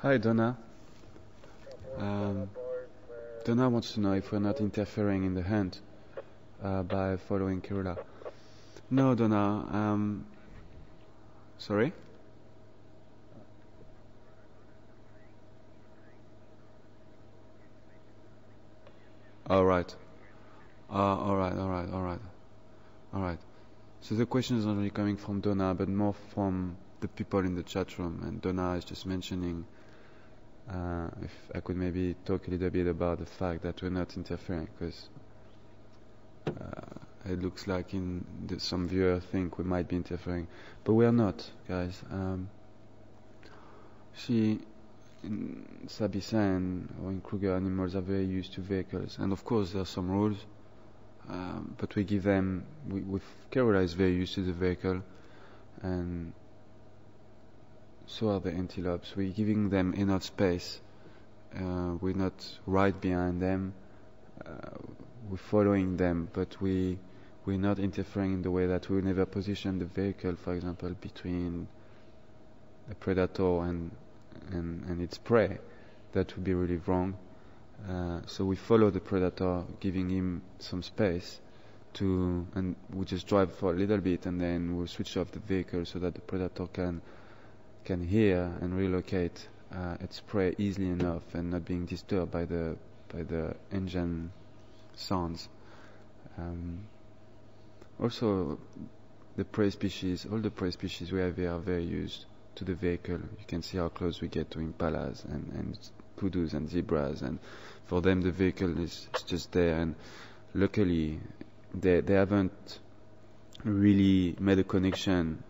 Hi Donna. Donna wants to know if we're not interfering in the hunt by following Kerula. No, Donna. Sorry? Alright. Alright. So the question is not really coming from Donna, but more from the people in the chat room. And Donna is just mentioning if I could maybe talk a little bit about the fact that we're not interfering, because it looks like some viewers think we might be interfering, but we are not, guys. In Sabisa or in Kruger, animals are very used to vehicles, and of course there are some rules, but we give them. Kerula is very used to the vehicle, and so are the antelopes. We're giving them enough space. We're not right behind them. We're following them, but we're not interfering in the way that we will never position the vehicle, for example, between a predator and its prey. That would be really wrong. So we follow the predator, giving him some space and we just drive for a little bit, and then we'll switch off the vehicle so that the predator can hear and relocate its prey easily enough and not being disturbed by the engine sounds. Also, all the prey species we have here are very used to the vehicle. You can see how close we get to impalas and kudus and zebras, and for them the vehicle is just there. And luckily they haven't really made a connection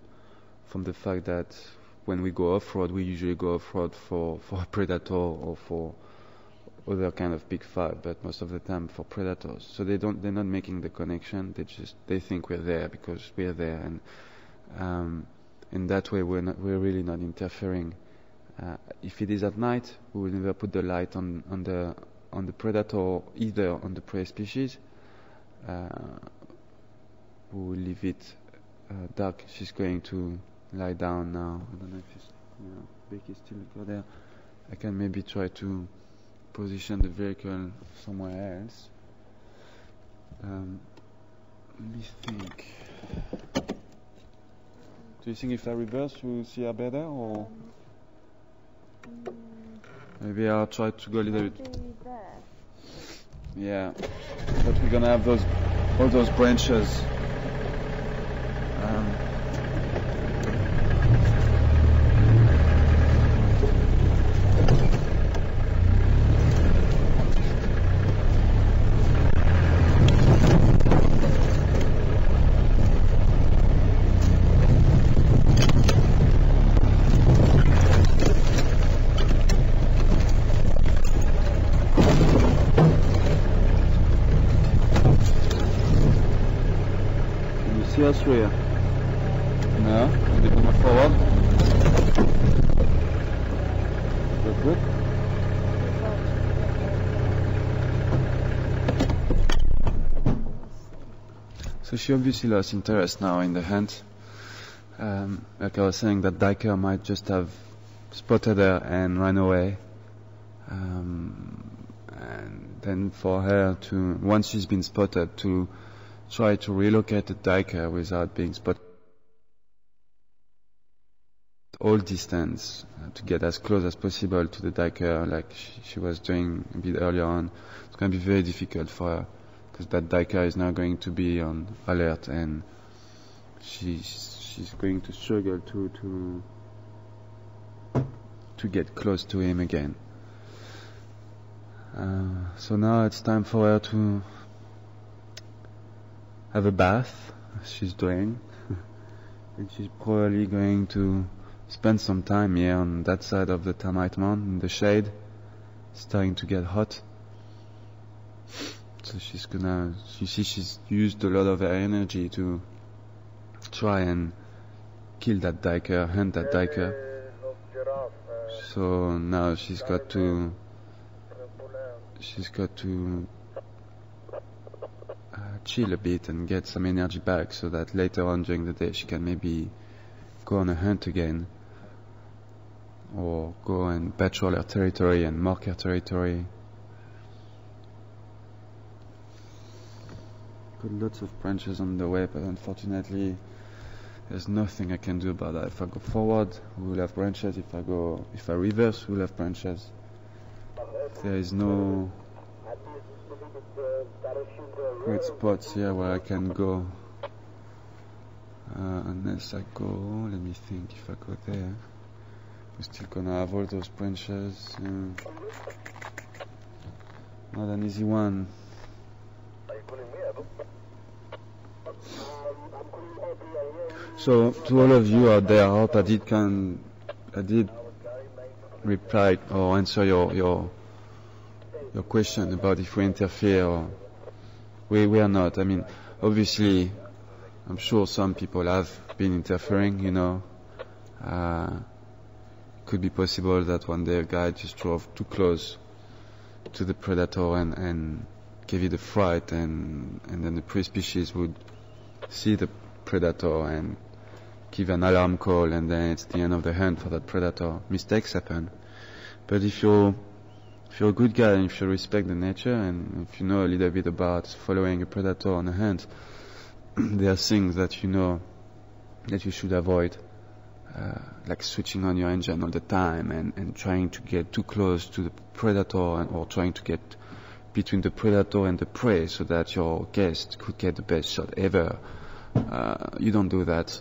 from the fact that when we go off-road, we usually go off-road for a predator or for other kind of big fight, but most of the time for predators. So they're not making the connection. They think we're there because we're there, and in that way we're really not interfering. If it is at night, we will never put the light on the predator, either on the prey species. We will leave it dark. She's going to lie down now. I don't know if Becky's still go there. I can maybe try to position the vehicle somewhere else. Let me think. Do you think if I reverse you see her better, or maybe I'll try to go a little bit? Yeah, but we're gonna have all those branches. See us through here? No? A bit more forward? Is that good? So she obviously lost interest now in the hunt. Like I was saying, that diker might just have spotted her and ran away. And then for her to, once she's been spotted, to try to relocate the diker without being spotted all distance, to get as close as possible to the diker like she was doing a bit earlier on. It's going to be very difficult for her because that diker is now going to be on alert, and she's going to struggle to get close to him again. So now it's time for her to have a bath, as she's doing, and she's probably going to spend some time here on that side of the termite mound in the shade. It's starting to get hot, so she's used a lot of her energy to try and kill that diker, hunt that diker. So now she's got to chill a bit and get some energy back, so that later on during the day she can maybe go on a hunt again, or go and patrol her territory and mark her territory. Got lots of branches on the way, but unfortunately there's nothing I can do about that. If I go forward, we will have branches. If I reverse, we will have branches. There is no great spots here where I can go, unless I go, let me think, if I go there, we're still gonna have all those branches. Not an easy one. So to all of you out there, I hope I did reply or answer your question about if we interfere or we are not. I mean, obviously, I'm sure some people have been interfering, Could be possible that one day a guy just drove too close to the predator and gave it a fright, and then the prey species would see the predator and give an alarm call, and then it's the end of the hunt for that predator. Mistakes happen. But if you're a good guy and if you respect the nature and if you know a little bit about following a predator on a hunt, there are things that you know that you should avoid, like switching on your engine all the time and trying to get too close to the predator, or trying to get between the predator and the prey so that your guest could get the best shot ever. You don't do that.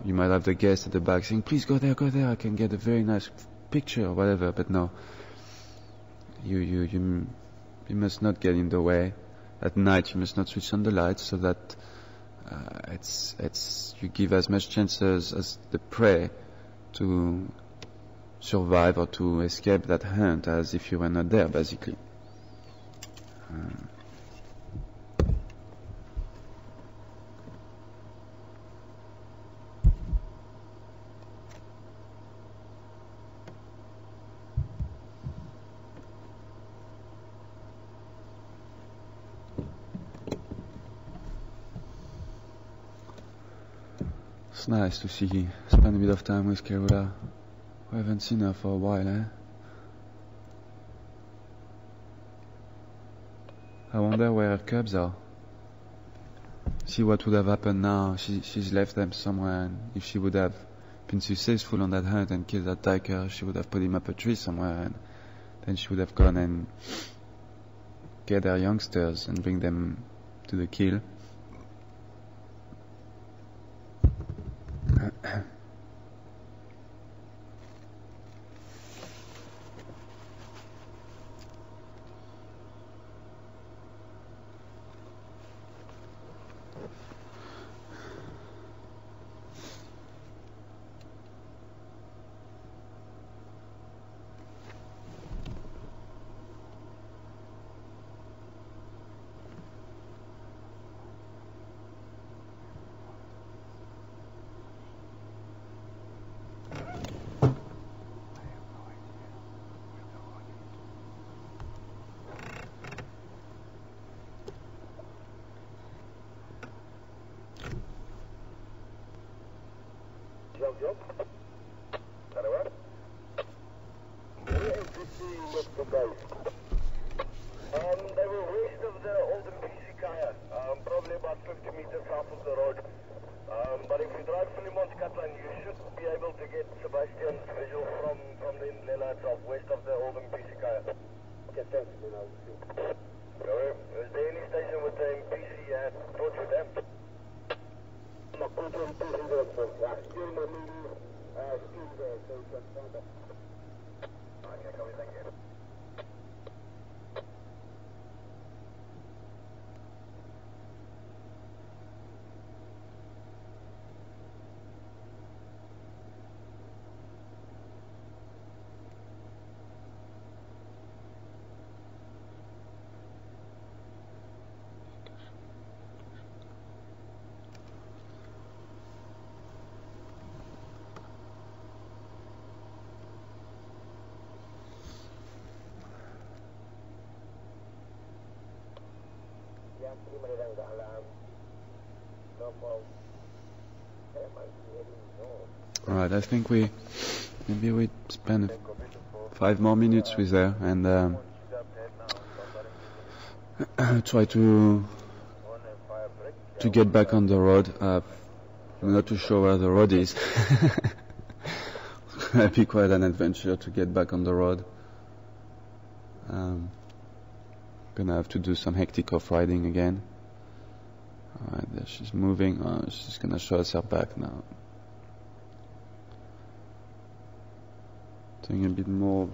You might have the guest at the back saying, please go there, I can get a very nice picture or whatever, but no. You must not get in the way. At night you must not switch on the lights, so that you give as much chances as the prey to survive or to escape that hunt as if you were not there, basically. It's nice to spend a bit of time with Kerula. We haven't seen her for a while, eh? I wonder where her cubs are. See what would have happened now. She's left them somewhere, and if she would have been successful on that hunt and killed that tiger, she would have put him up a tree somewhere, and then she would have gone and get her youngsters and bring them to the kill. Job. Very well. We are busy with the guys. They were west of the Olden PC Kaya, probably about 50 meters south of the road. But if you drive Philemon's Catline, you should be able to get Sebastian's visual from the Lela itself, west of the Olden PC Kaya. Okay, thanks, then I'll see. Is there any station with the MPC at Torture Dam? Okay, copy, thank you. Alright, I think we spend 5 more minutes with her and try to get back on the road. I'm not too sure where the road is. It's gonna be quite an adventure to get back on the road. Gonna have to do some hectic off-riding again. Alright, there she's moving. She's gonna show us her back now. Doing a bit more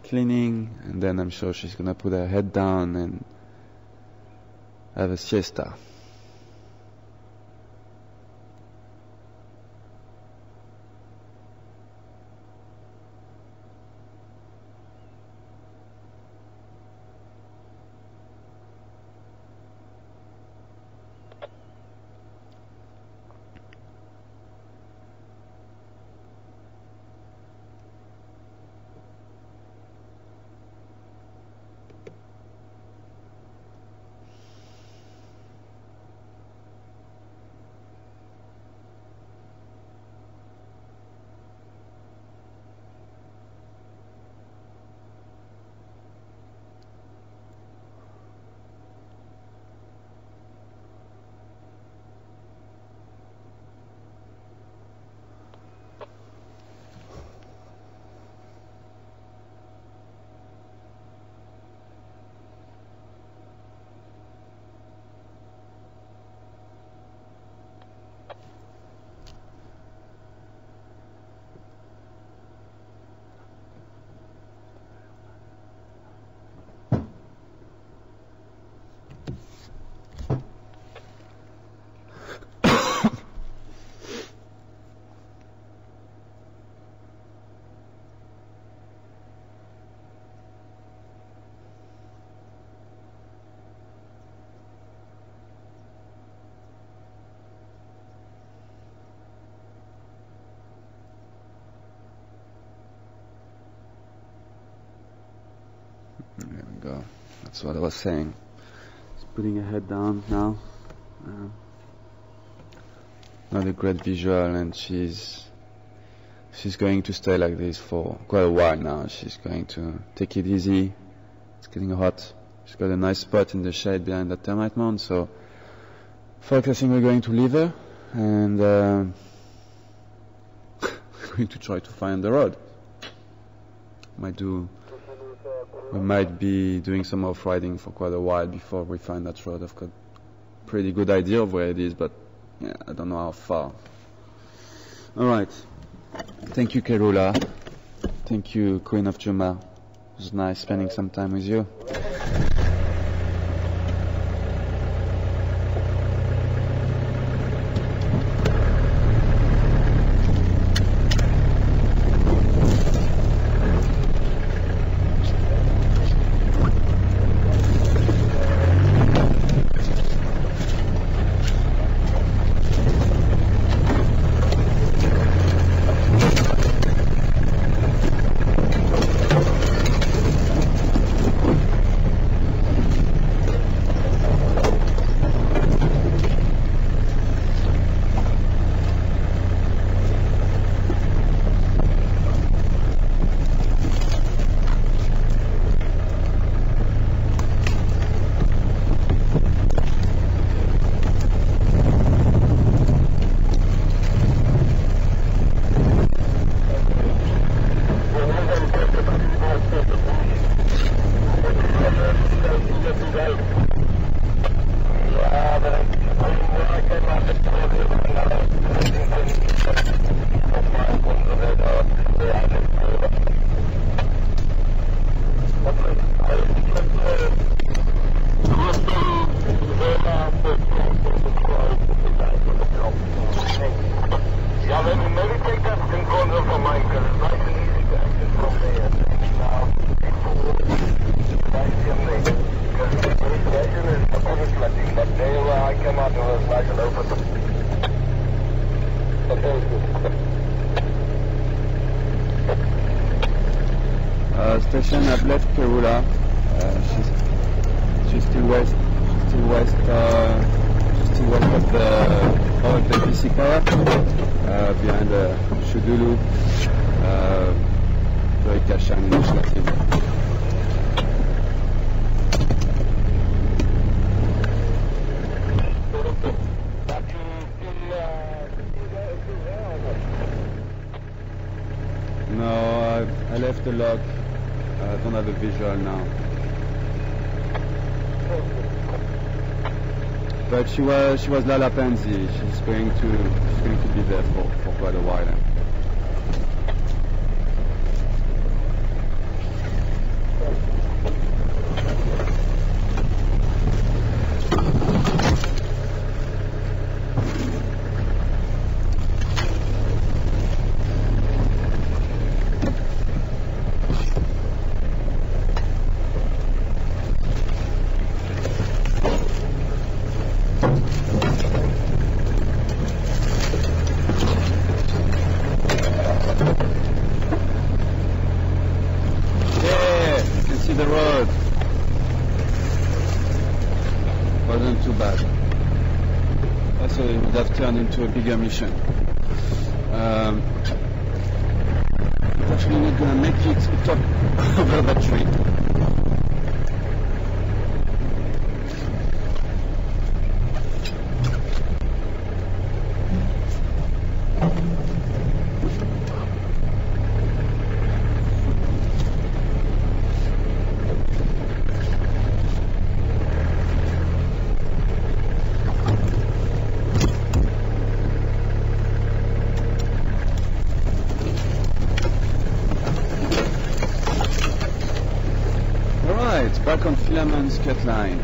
cleaning, and then I'm sure she's gonna put her head down and have a siesta. That's what I was saying. Just putting her head down now. Not a great visual, and she's going to stay like this for quite a while now. She's going to take it easy. It's getting hot. She's got a nice spot in the shade behind that termite mound, so folks, I think we're going to leave her, and we're going to try to find the road. We might be doing some off-riding for quite a while before we find that road. I've got a pretty good idea of where it is, but yeah, I don't know how far. Alright. Thank you, Kerula. Thank you, Queen of Juma. It was nice spending some time with you. Station, I've left Kerula. She's still west of the Pisikaya, behind the Shudulu, very Kashan initiative. No, I left the log. I don't have a visual now. But she was Lala Pansy. She's going to be there for quite a while. Into a bigger mission. It's actually not going to make it top over that tree. Back on Philemon's cut line.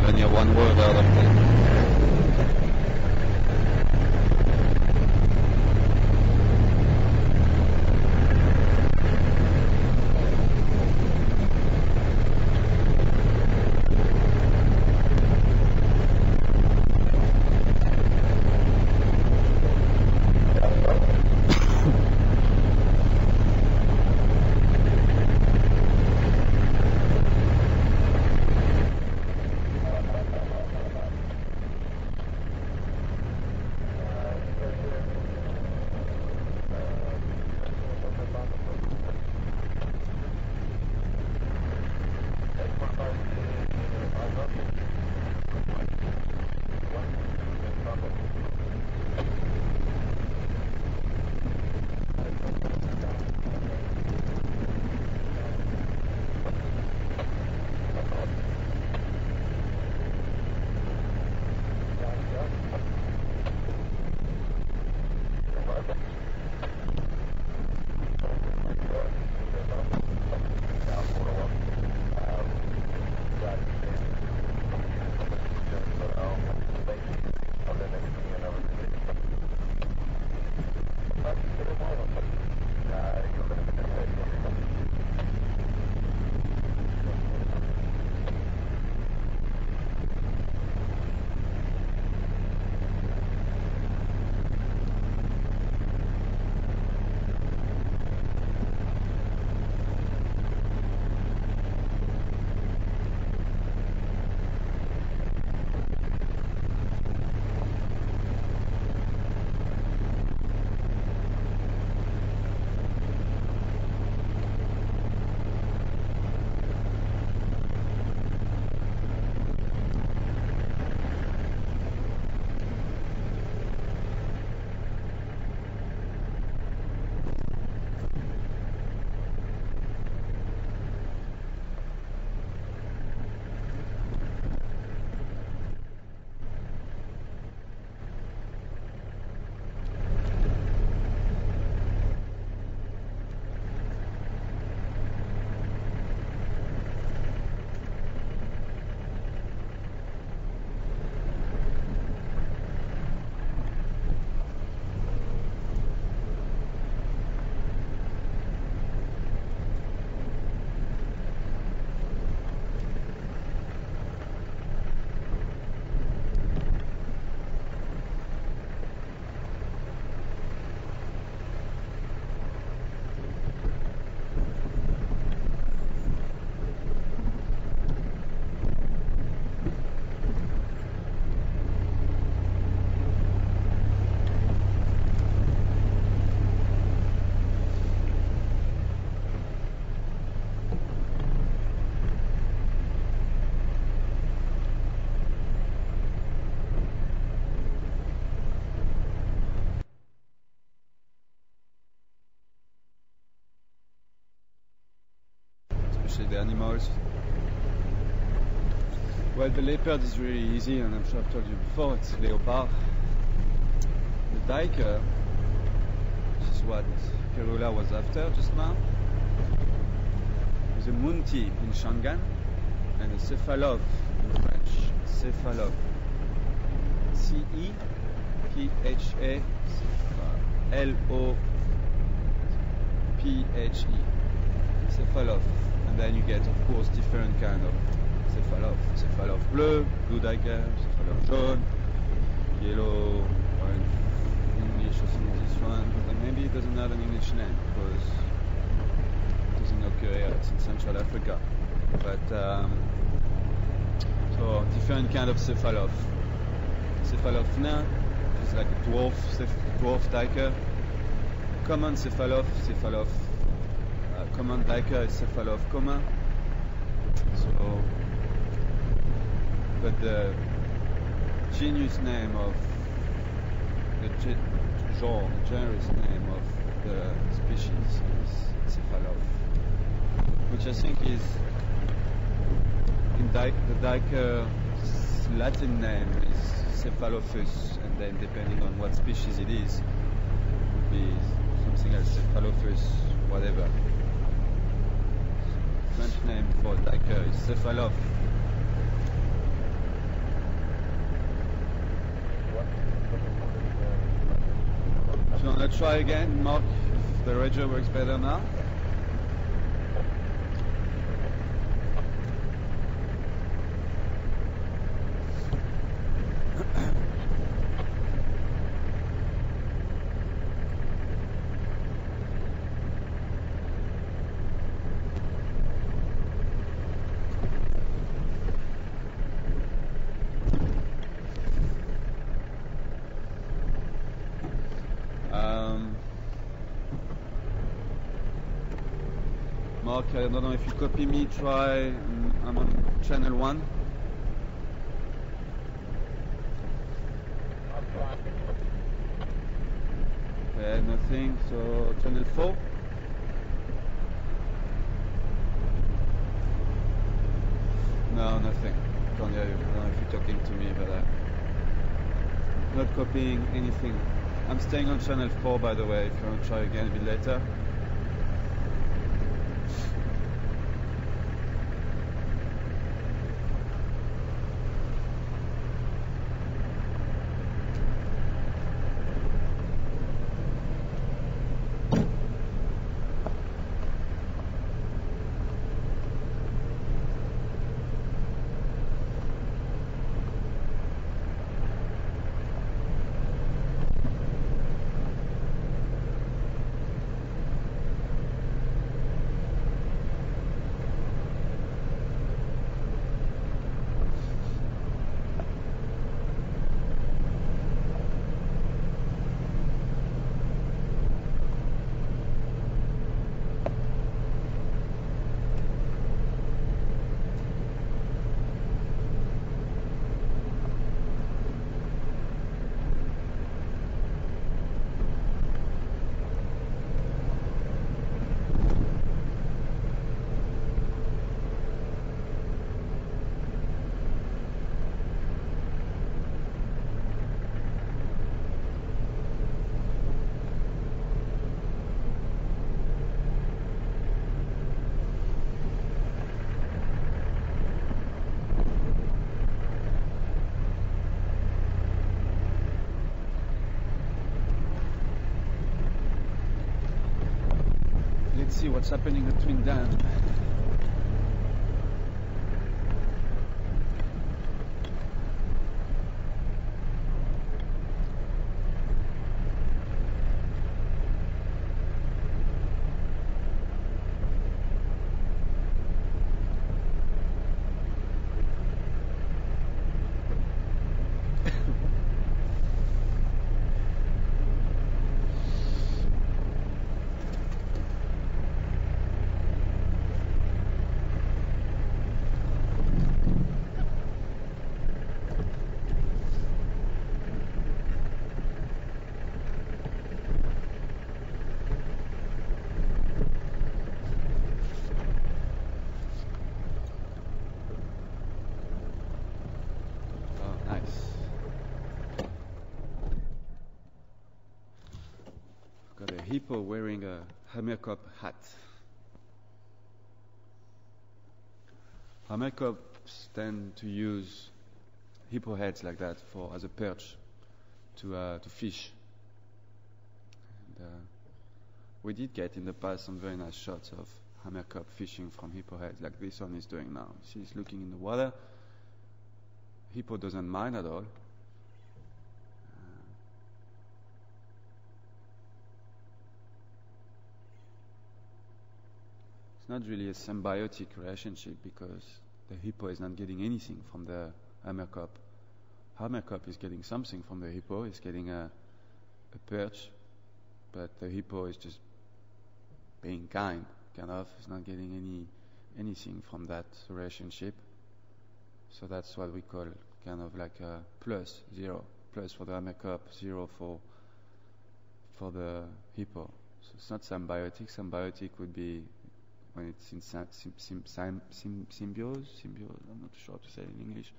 even hear one word out of them. The animals. Well, the leopard is really easy, and I'm sure I've told you before, it's Leopard. The Diker, this is what Kerula was after just now, is a Munti in Shangan and a Cephalov in French. Cephalov. C-E-P-H-A L-O-P-H-E. Cephalov. And then you get, of course, different kind of Cephalov. Cephalov bleu, blue Diker, Cephalov jaune, yellow, or in English or something this one. But maybe it doesn't have an English name because it doesn't occur here. It's in Central Africa. But so different kind of Cephalov. Cephalov nain is like a dwarf Diker. Common Cephalov, common Diker is Cephalov commun. So, but the genus name of the genus name of the species is Cephalov, which I think is in the Diker's Latin name is Cephalophus, and then depending on what species it is, it would be something else, Cephalophus, whatever. French name for Diker is Cephalov. to try again, Mark, if the radio works better now. Mark, I don't know if you copy me, try, I'm on channel 1. Okay, nothing, so channel 4. No, nothing, can't hear you, I don't know if you're talking to me, but not copying anything. I'm staying on channel 4, by the way, if you want to try again a bit later. See what's happening at Twin Dam. Hippo wearing a hammerkop hat. Hammerkops tend to use hippo heads like that for as a perch to fish. And, we did get in the past some very nice shots of hammerkop fishing from hippo heads, like this one is doing now. She's looking in the water. Hippo doesn't mind at all. Not really a symbiotic relationship because the hippo is not getting anything from the hammerkop. Hammerkop is getting something from the hippo, it's getting a perch, but the hippo is just being kind of. It's not getting anything from that relationship. So that's what we call kind of like a plus, 0. Plus for the hammerkop, 0 for the hippo. So it's not symbiotic. Symbiotic would be when it's in symbiose, I'm not sure how to say it in English,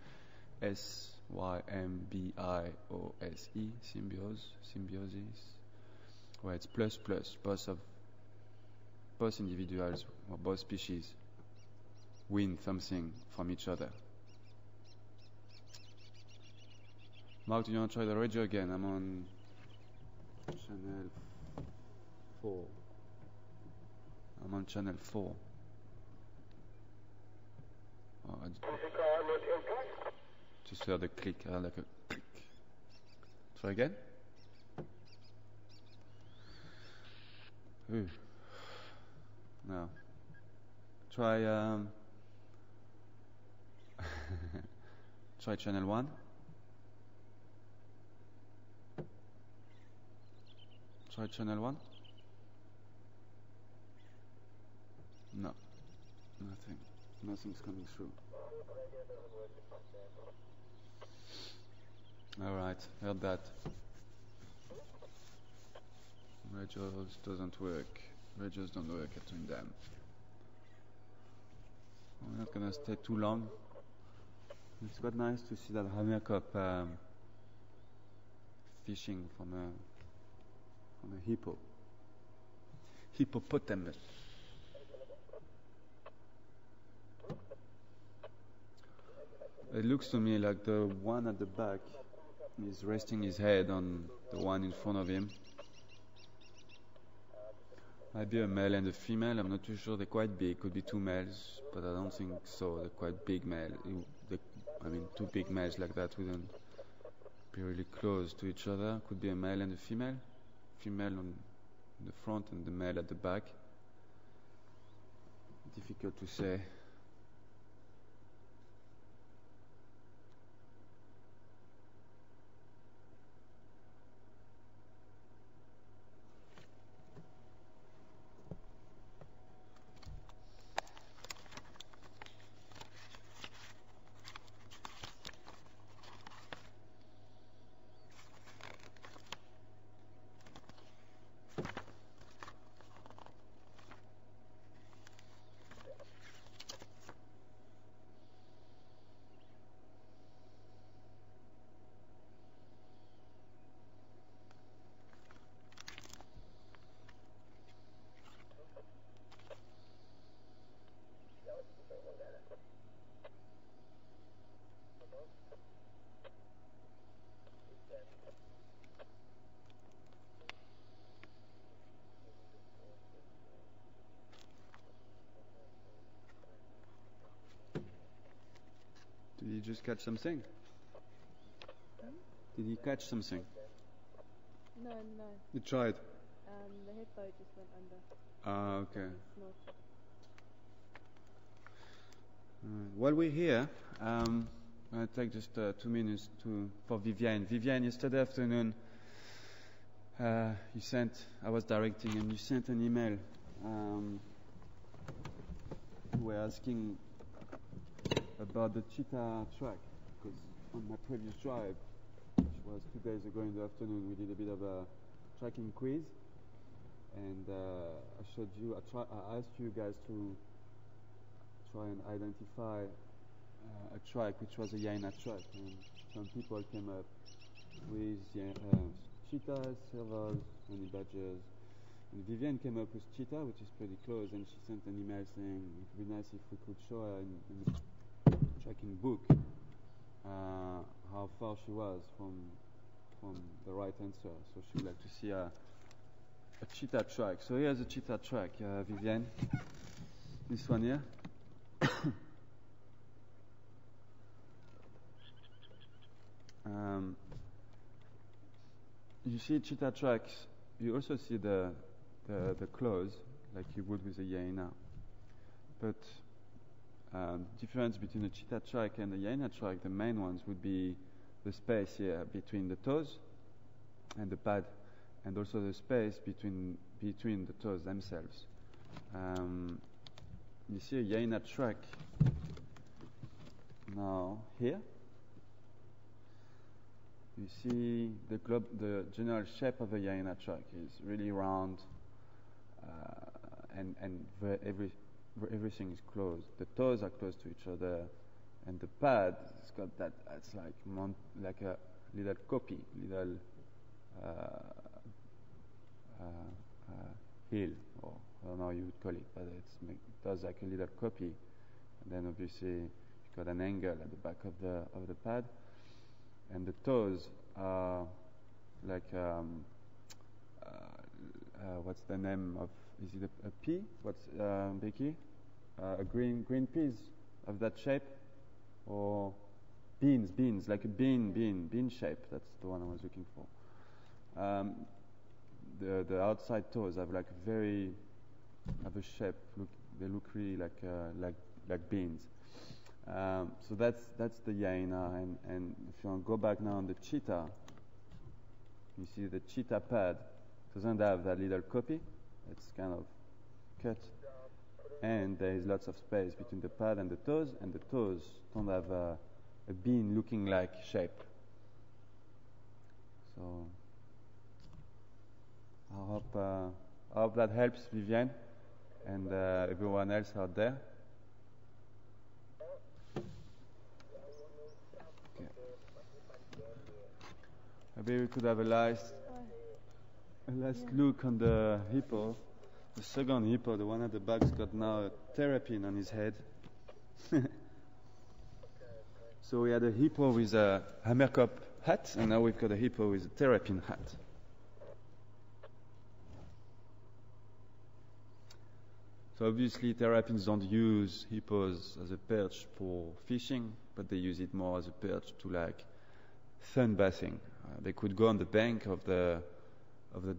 symbiose, symbiosis, where it's plus, both individuals or both species win something from each other. Mark, do you want to try the radio again? I'm on channel 4. I'm on channel 4. Oh, just heard a click, like a click. Try again. Ooh. No. Try try channel 1. Try channel 1. No. Nothing. Nothing's coming through. Alright, heard that. Radios doesn't work. Radios don't work at Twindam. We're not gonna stay too long. It's quite nice to see that hammerkop fishing from a hippopotamus. It looks to me like the one at the back is resting his head on the one in front of him. Might be a male and a female, I'm not too sure. They're quite big, could be two males, but I don't think so. They're quite big male. Two big males like that wouldn't be really close to each other. Could be a male and a female. Female on the front and the male at the back. Difficult to say. Did you just catch something? Did you catch something? No. You tried? The head boat just went under. Ah, okay. Snorted. While we're here, I'll take just 2 minutes for Viviane. Viviane, yesterday afternoon, I was directing and you sent an email. You were asking about the cheetah track, because on my previous drive, which was 2 days ago in the afternoon, we did a bit of a tracking quiz, and I asked you guys to try and identify a track which was a hyena track, and some people came up with cheetahs, servals, honey badgers, and Viviane came up with cheetah, which is pretty close, and she sent an email saying it would be nice if we could show her in the tracking book how far she was from the right answer. So she would like to see a cheetah track. So here's a cheetah track, Viviane. This one here. You see cheetah tracks. You also see the claws, like you would with a hyena. But difference between a cheetah track and a hyena track, the main ones would be the space here between the toes and the pad, and also the space between the toes themselves. You see a hyena track now here. You see the general shape of a hyena track is really round, and everything is close. The toes are close to each other, and the pad it's got that. It's like a little copy, little heel, or I don't know how you would call it, but it does like a little copy. And then obviously you've got an angle at the back of the pad, and the toes are like what's the name of? Is it a pea? What's Becky? A green peas of that shape, or beans, like a bean shape. That's the one I was looking for. The outside toes have like have a shape. They look really like beans. So that's the hyena, and if you want to go back now on the cheetah, you see the cheetah pad doesn't have that little copy. It's kind of cut, and there is lots of space between the pad and the toes don't have a bean looking like shape. So I hope that helps Vivienne and everyone else out there. Okay. Maybe we could have a last look on the hippo. The second hippo, the one at the back's got now a terrapin on his head. So we had a hippo with a hammerkop hat, and now we've got a hippo with a terrapin hat. So obviously terrapins don't use hippos as a perch for fishing, but they use it more as a perch to like sun bathing. They could go on the bank of the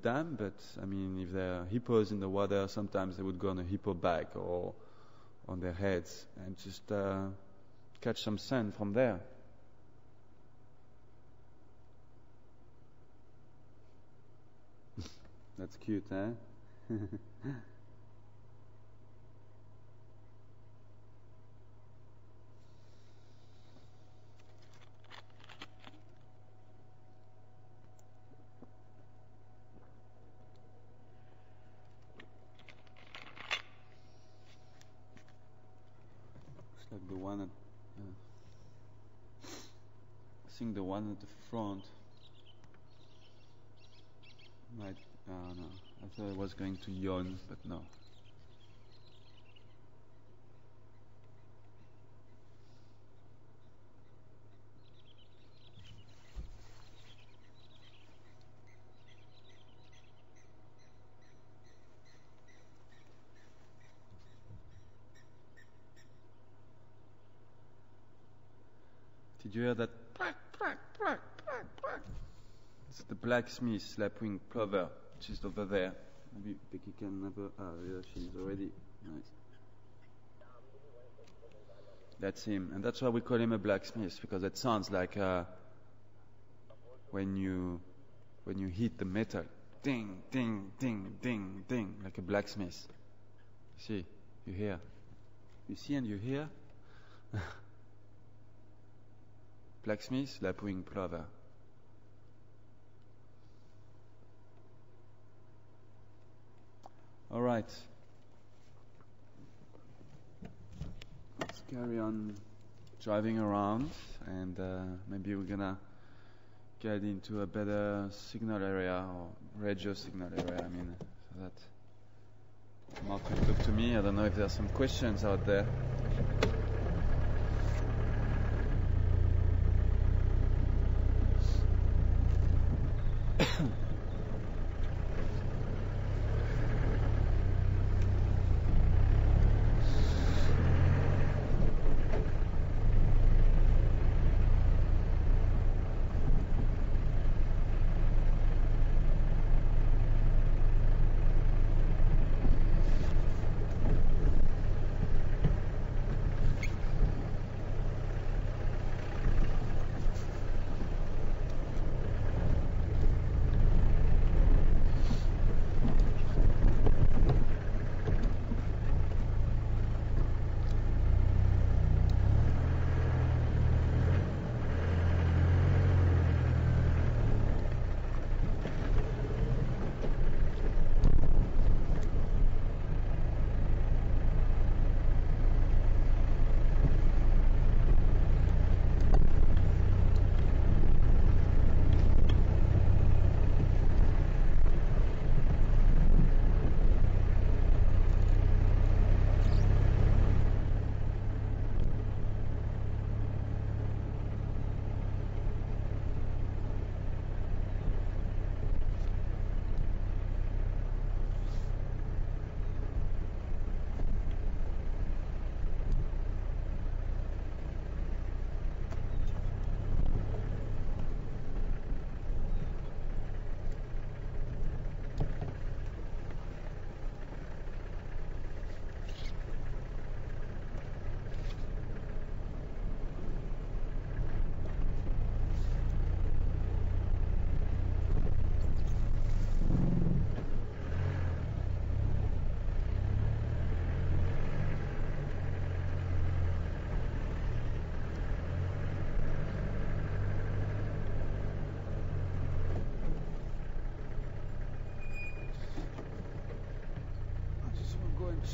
dam, but I mean, if there are hippos in the water, sometimes they would go on a hippo back or on their heads and just catch some sun from there. That's cute, huh? Like the one at, I think the one at the front might, no, I thought it was going to yawn, but no. Did you hear that? It's the blacksmith lapwing plover, just over there. Maybe Becky can have yeah, she's already. Nice. That's him, and that's why we call him a blacksmith, because it sounds like when you hit the metal, ding, ding, ding, ding, ding, like a blacksmith. See, you hear, you see, and you hear. Blacksmith, lapwing plover. All right. Let's carry on driving around, and maybe we're gonna get into a better signal area or radio signal area. I mean, so that Mark can talk to me. I don't know if there are some questions out there.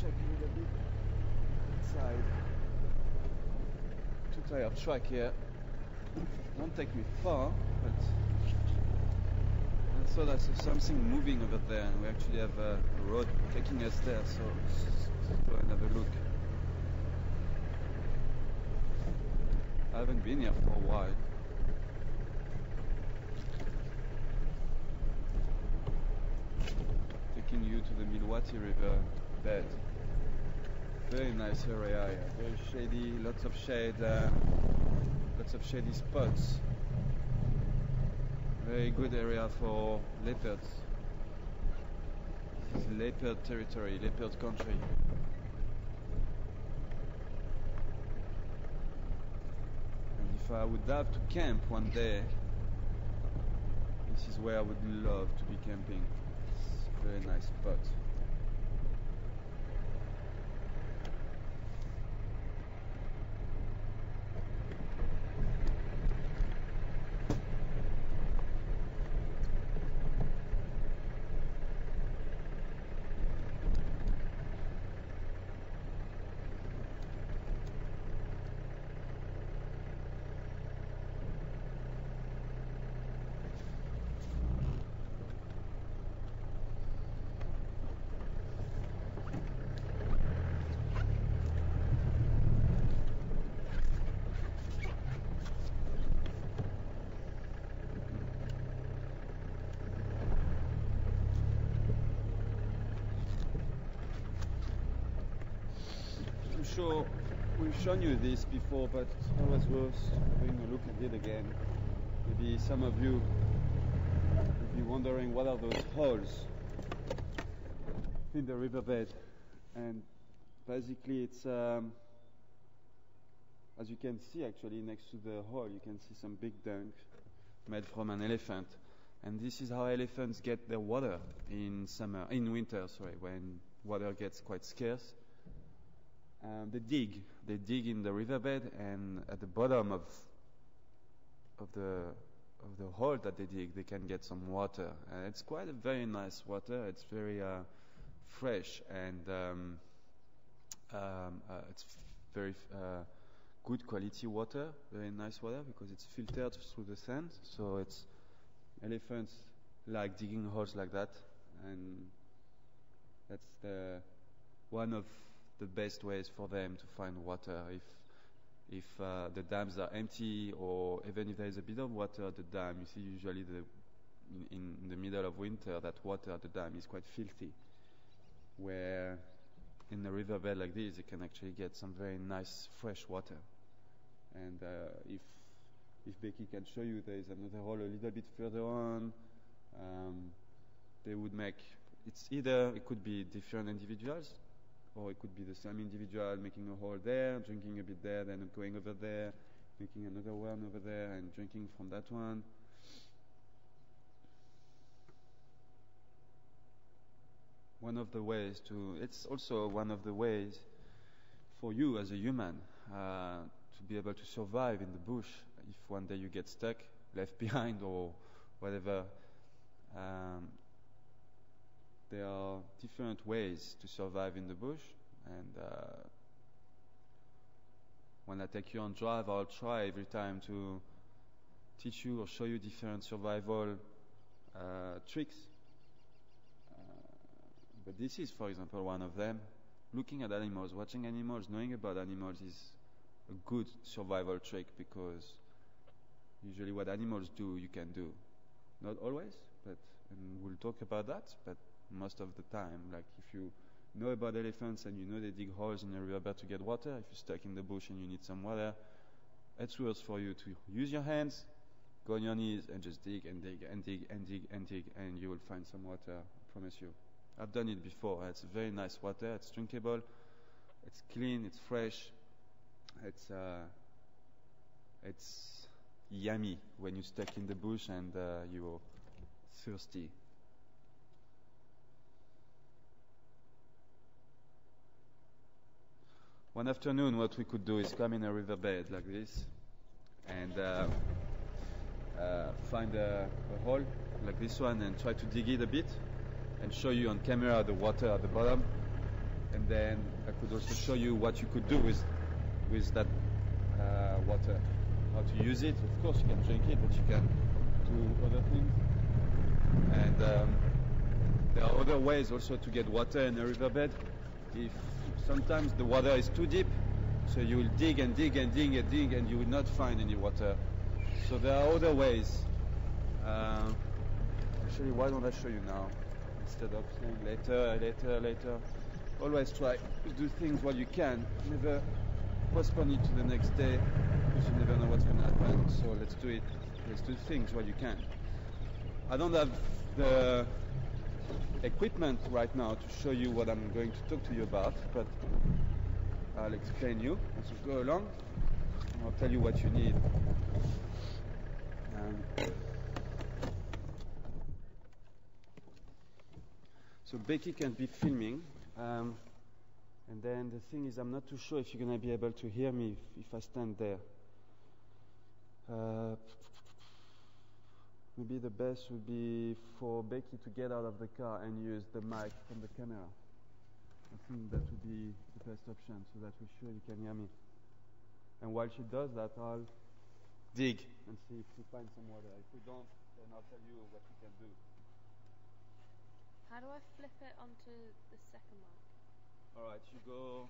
check a little bit inside. 2-tire track here. Won't take me far, but I saw that there's something moving over there, and we actually have a road taking us there, so let's go and have a look. I haven't been here for a while. Taking you to the Milwaukee River bed. Very nice area here, very shady, lots of shade, lots of shady spots. Very good area for leopards. This is leopard territory, leopard country. And if I would have to camp one day, this is where I would love to be camping. It's a very nice spot. Sure, we've shown you this before, but it's always worth having a look at it again. Maybe some of you will be wondering what are those holes in the riverbed, and basically it's as you can see actually next to the hole you can see some big dung made from an elephant, and this is how elephants get their water in winter, when water gets quite scarce. They dig in the riverbed, and at the bottom of the hole that they dig, they can get some water. It's quite a very nice water. It's very fresh, and it's very good quality water, very nice water, because it's filtered through the sand. So elephants like digging holes like that, and that's one of the best ways for them to find water. If the dams are empty, or even if there is a bit of water at the dam, you see usually in the middle of winter that water at the dam is quite filthy, where in a riverbed like this you can actually get some very nice fresh water. And if Becky can show you, there is another hole a little bit further on. They would make, it could be different individuals, or it could be the same individual making a hole there, drinking a bit there, then going over there, making another one over there, and drinking from that one. It's also one of the ways for you as a human to be able to survive in the bush if one day you get stuck, left behind, or whatever. There are different ways to survive in the bush, and when I take you on drive, I'll try every time to teach you or show you different survival tricks. But this is, for example, one of them. Looking at animals, watching animals, knowing about animals is a good survival trick, because usually what animals do, you can do. Not always, and we'll talk about that, but most of the time. Like if you know about elephants and you know they dig holes in a riverbed to get water, if you're stuck in the bush and you need some water, it's worth for you to use your hands, go on your knees and just dig and dig and dig and dig and dig, and you will find some water, I promise you. I've done it before. It's very nice water, it's drinkable, it's clean, it's fresh, it's yummy when you're stuck in the bush and you're thirsty. One afternoon, what we could do is come in a riverbed like this and find a hole like this one and try to dig it a bit and show you on camera the water at the bottom. and then I could also show you what you could do with that water, how to use it. Of course, you can drink it, but you can do other things. And there are other ways also to get water in a riverbed. If sometimes the water is too deep, so you will dig and dig and dig and dig, and you will not find any water. So there are other ways. Actually, why don't I show you now instead of saying later? Always try to do things while you can. Never postpone it to the next day, because you never know what's going to happen. So let's do it. Let's do things while you can. I don't have the equipment right now to show you what I'm going to talk to you about, but I'll explain you as we go along, and I'll tell you what you need. So Becky can be filming, and then the thing is, I'm not too sure if you're going to be able to hear me if I stand there. Maybe the best would be for Becky to get out of the car and use the mic from the camera. I think that would be the best option, so that we're sure you can hear me. And while she does that, I'll dig and see if we find some water. If we don't, then I'll tell you what we can do. How do I flip it onto the second mic? Alright, you go...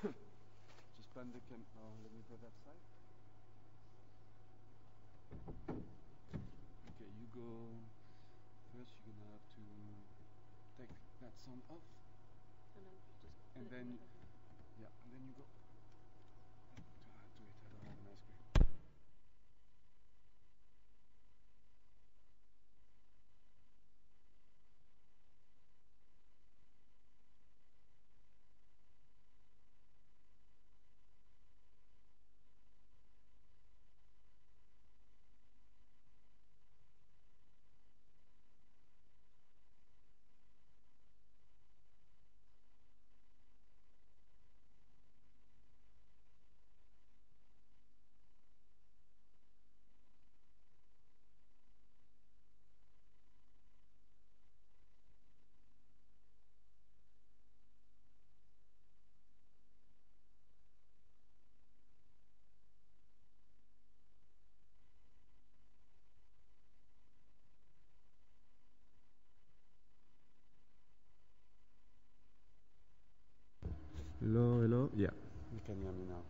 Just pan the cam... Oh, let me go that side. Okay, you go... First you're gonna have to take that sound off. And then And then... Yeah, and then you go... Do it, I don't have a nice grip. Hello? Yeah, you can hear me now.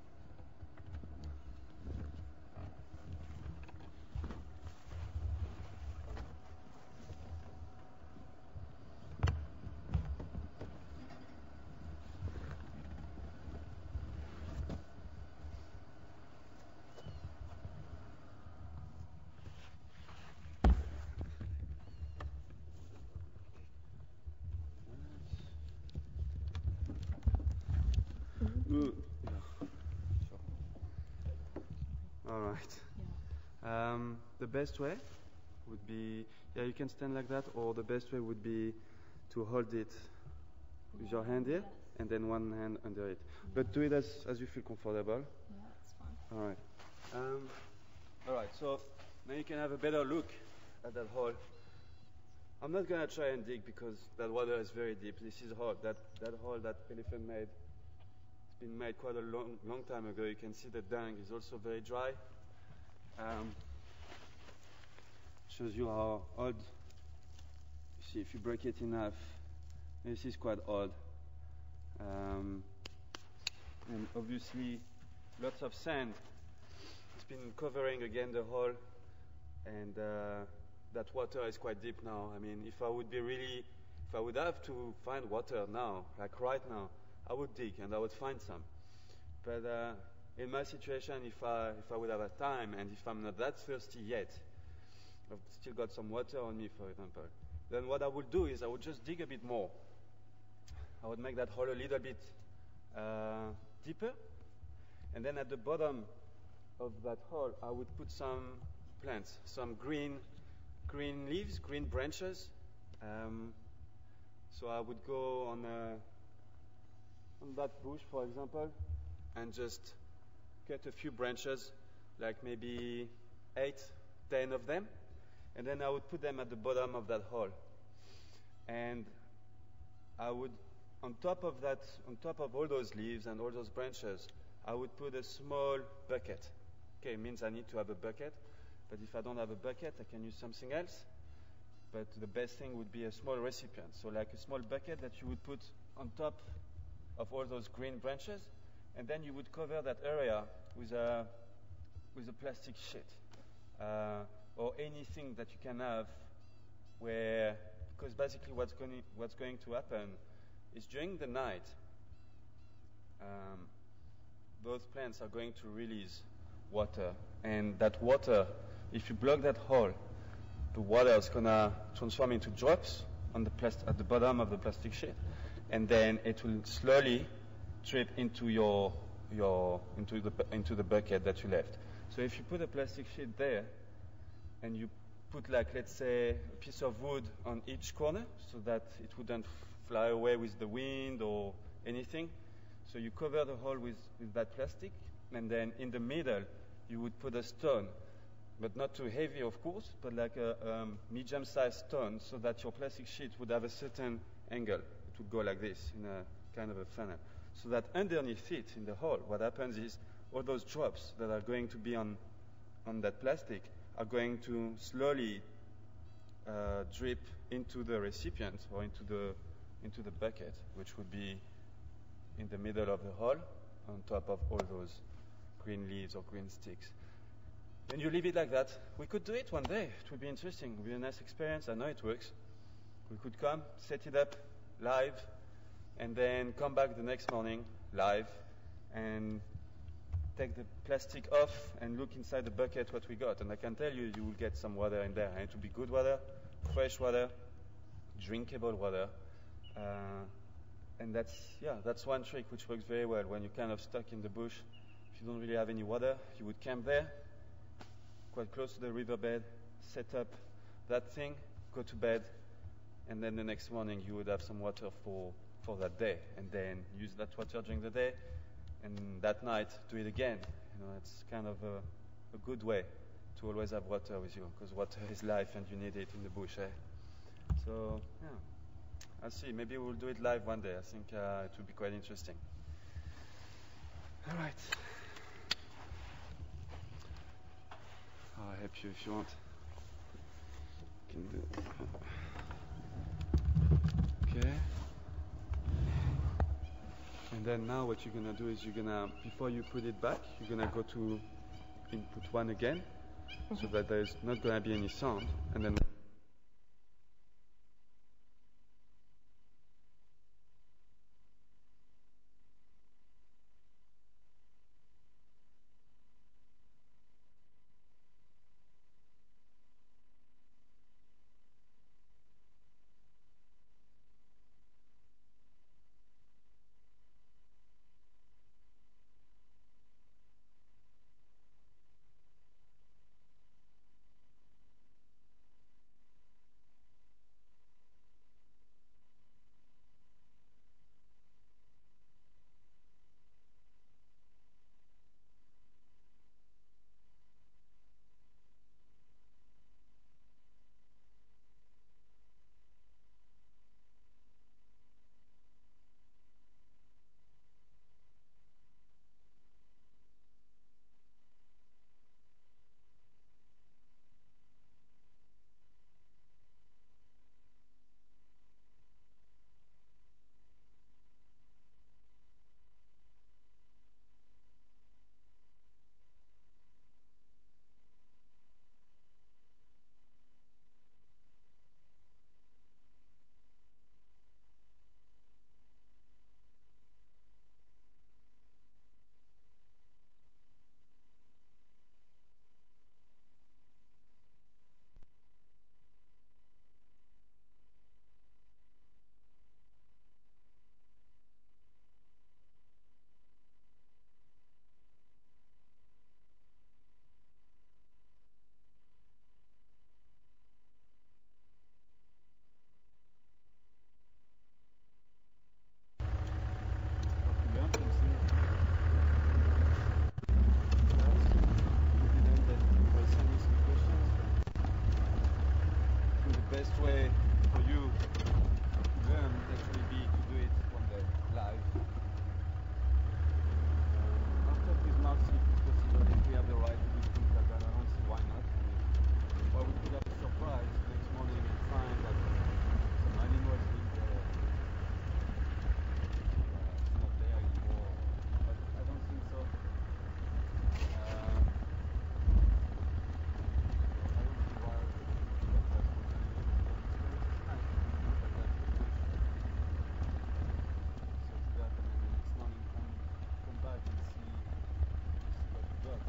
Yeah. Sure. All right. Yeah. The best way would be, you can stand like that, or the best way would be to hold it with your hand here, and then one hand under it. But do it as you feel comfortable. Yeah, that's fine. All right. All right. So now you can have a better look at that hole. I'm not gonna try and dig because that water is very deep. This is hole. That hole that elephant made. It's been made quite a long time ago. You can see the dung is also very dry. Shows you how old. You see, if you break it in half, this is quite old. And obviously, lots of sand. It's been covering again the hole, and that water is quite deep now. I mean, if I would have to find water now, like right now, I would dig and I would find some. But in my situation, if I would have a time, and if I'm not that thirsty yet, I've still got some water on me, for example, then what I would do is I would just dig a bit more. I would make that hole a little bit deeper, and then at the bottom of that hole, I would put some plants, some green leaves, green branches. So I would go on that bush, for example, and just cut a few branches, like maybe 8, 10 of them, and then I would put them at the bottom of that hole. And I would on top of that, on top of all those leaves and all those branches, I would put a small bucket. Okay, it means I need to have a bucket, but if I don't have a bucket, I can use something else. But the best thing would be a small recipient. So like a small bucket that you would put on top of all those green branches, and then you would cover that area with a plastic sheet or anything that you can have where, because basically what's going to happen is during the night, those plants are going to release water, and that water, if you block that hole, the water is gonna transform into drops on the at the bottom of the plastic sheet, and then it will slowly drip into into the bucket that you left. So if you put a plastic sheet there, and you put, like, let's say, a piece of wood on each corner so that it wouldn't fly away with the wind or anything. So you cover the hole with that plastic, and then in the middle you would put a stone, but not too heavy, of course, but like a medium-sized stone, so that your plastic sheet would have a certain angle. It would go like this in a kind of a funnel. So that underneath it, in the hole, what happens is all those drops that are going to be on that plastic are going to slowly drip into the recipient or into the bucket, which would be in the middle of the hole, on top of all those green leaves or green sticks. And you leave it like that. We could do it one day. It would be interesting. It would be a nice experience. I know it works. We could come, set it up live, and then come back the next morning live and take the plastic off and look inside the bucket what we got. And I can tell you, you will get some water in there. And it will be good water, fresh water, drinkable water. And that's one trick which works very well when you're kind of stuck in the bush. If you don't really have any water, you would camp there, quite close to the riverbed, set up that thing, go to bed, and then the next morning you would have some water for that day, and then use that water during the day, and that night do it again. You know, it's kind of a good way to always have water with you, because water is life and you need it in the bush. So, yeah. I'll see. Maybe we'll do it live one day. I think it will be quite interesting. All right. I'll help you if you want. Can do it. Okay. And then now what you're gonna do is before you put it back, you're gonna go to input 1 again, so that there's not gonna be any sound, and then best way for you to learn would actually be to do it one day. live. After this marks, if it's possible, if we have the right to do things like that, I don't see why not. Or we could have a surprise next morning and find that some animals being there. It's not there anymore. But I don't think so. I don't see why that's nice to look at that situation. Search that and then the next morning come back and see what we got.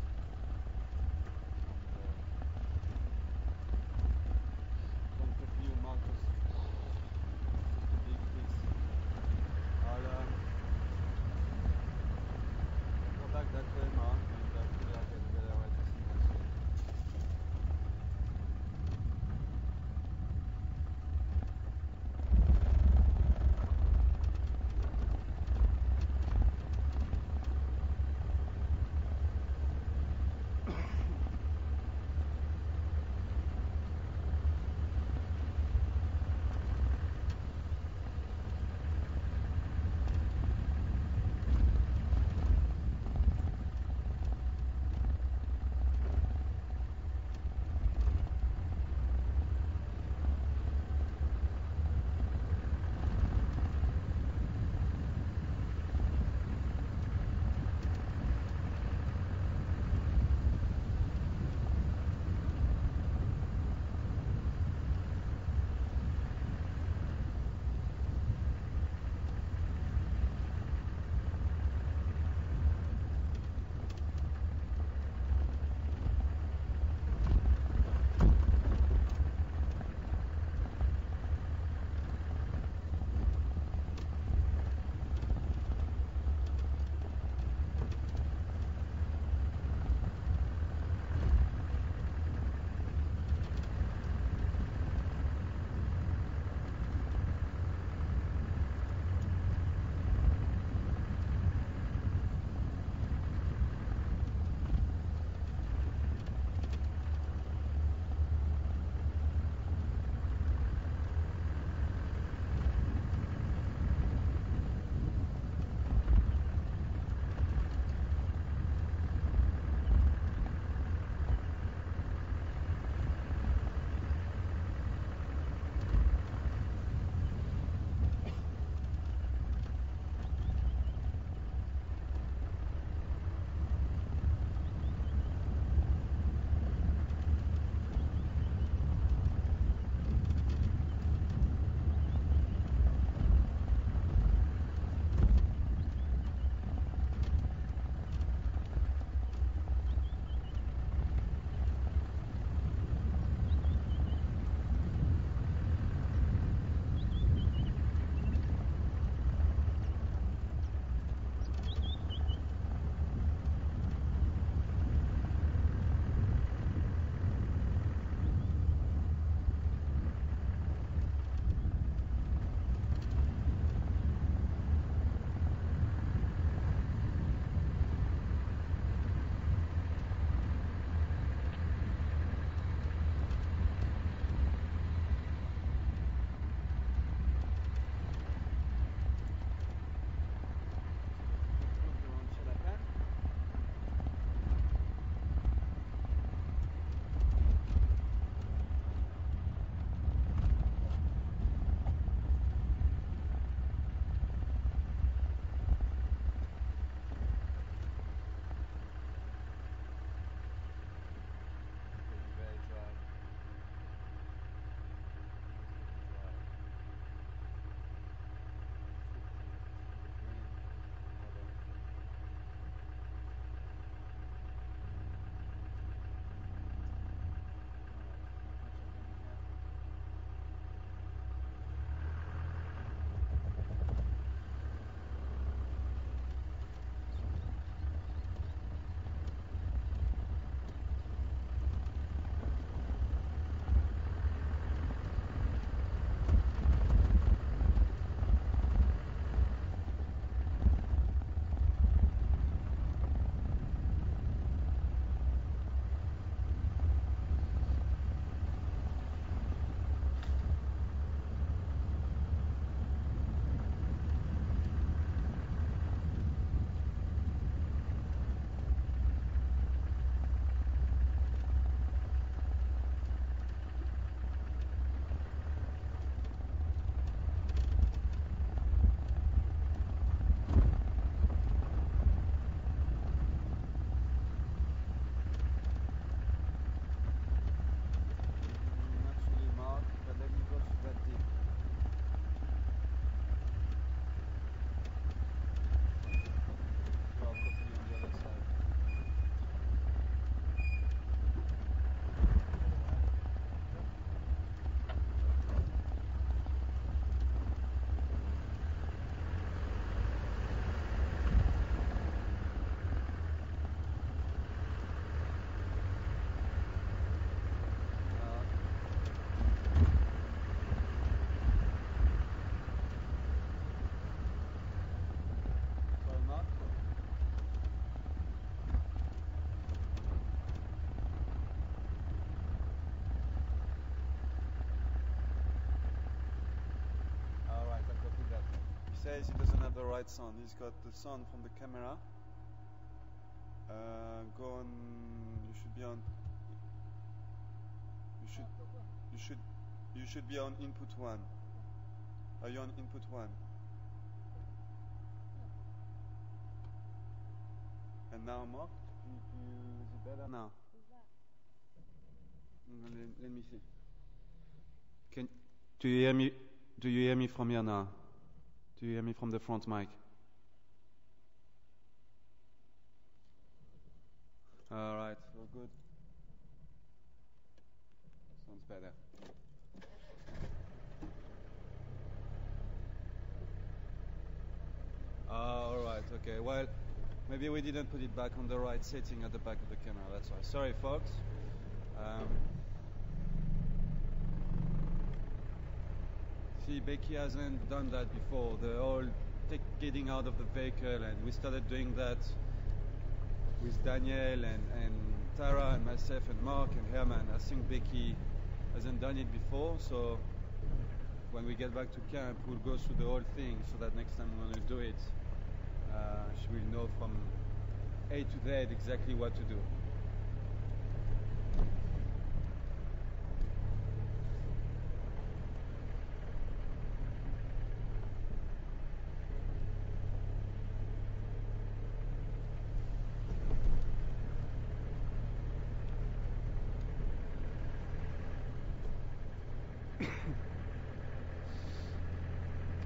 case he doesn't have the right sound. He's got the sound from the camera. Go on. You should be on. You should be on input 1. Are you on input 1? And now, Mark, is it better now? Let me see. Do you hear me? Do you hear me from here now? Do you hear me from the front mic? All right, we're good. Sounds better. All right, okay. Well, maybe we didn't put it back on the right setting at the back of the camera. That's why. Sorry, folks. See, Becky hasn't done that before. The whole getting out of the vehicle, and we started doing that with Daniel and Tara and myself and Mark and Herman. I think Becky hasn't done it before, so when we get back to camp, we'll go through the whole thing so that next time when we do it, she will know from A to Z exactly what to do.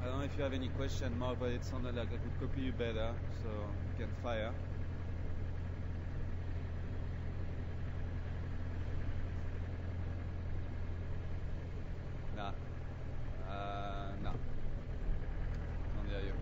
I don't know if you have any question, Mark, but it sounded like I could copy you better, so you can fire. Nah. No. Can't hear you.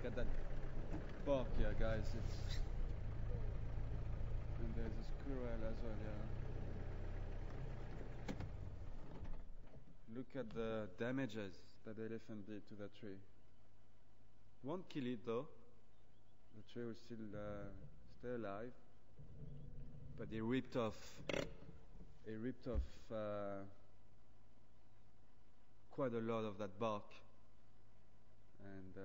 Look at that bark here, guys. And there's a squirrel as well, yeah. Look at the damages that the elephant did to that tree. Won't kill it though. The tree will still stay alive. But he ripped off quite a lot of that bark. And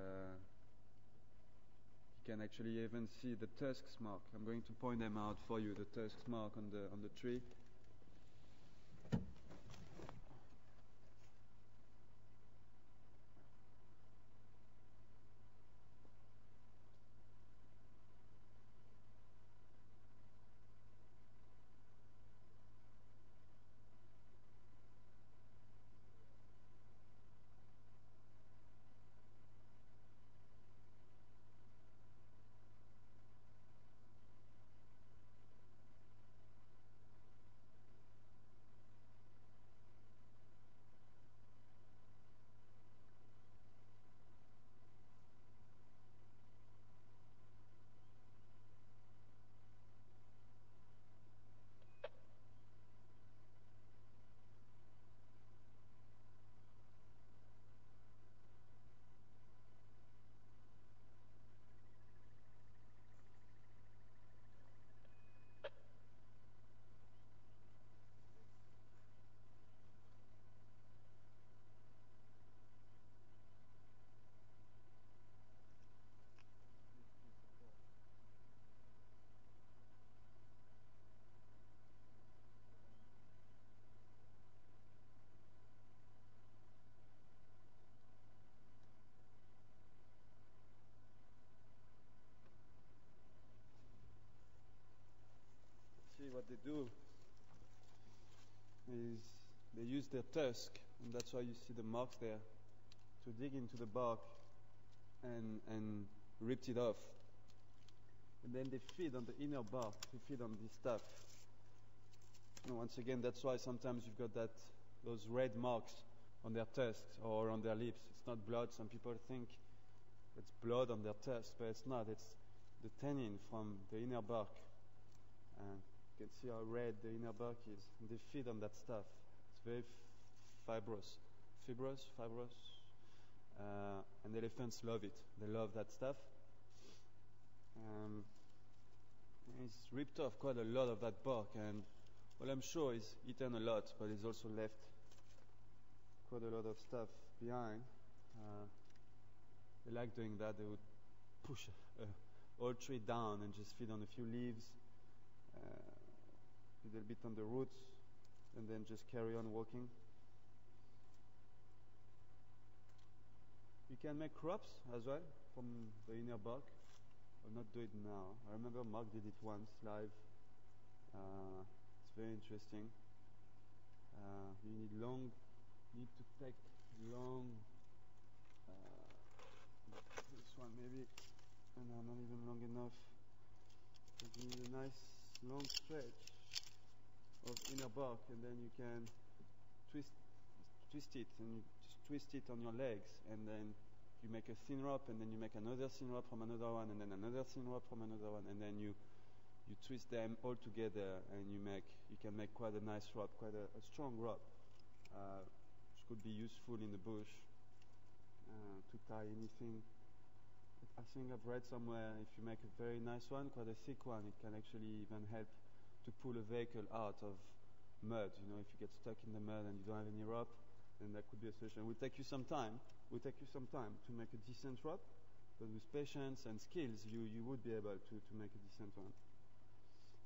you can actually even see the tusks mark. I'm going to point them out for you, the tusks mark on the tree. what they do is they use their tusk, and that's why you see the marks there, to dig into the bark and rip it off. And then they feed on the inner bark, they feed on this stuff. And once again, that's why sometimes you've got those red marks on their tusks or on their lips. It's not blood. Some people think it's blood on their tusks, but it's not. It's the tannin from the inner bark. And you can see how red the inner bark is. And they feed on that stuff. It's very fibrous. And elephants love it. They love that stuff. He's ripped off quite a lot of that bark, and well, I'm sure he's eaten a lot, but he's also left quite a lot of stuff behind. They like doing that. They would push a whole tree down and just feed on a few leaves, a little bit on the roots, and then just carry on walking. You can make crops as well from the inner bark. I'll not do it now. I remember Mark did it once live. It's very interesting. You need to take long. This one maybe, no, not even long enough. But you need a nice long stretch of inner bark, and then you can twist it, and you just twist it on your legs, and then you make a thin rope, and then you make another thin rope from another one, and then another thin rope from another one, and then you twist them all together, and you can make quite a nice rope, quite a strong rope, which could be useful in the bush to tie anything. I think I've read somewhere if you make a very nice one, quite a thick one, it can actually even help to pull a vehicle out of mud. You know, if you get stuck in the mud and you don't have any rope, then that could be a solution. It will take you some time. To make a decent rope, but with patience and skills, you would be able to make a decent one.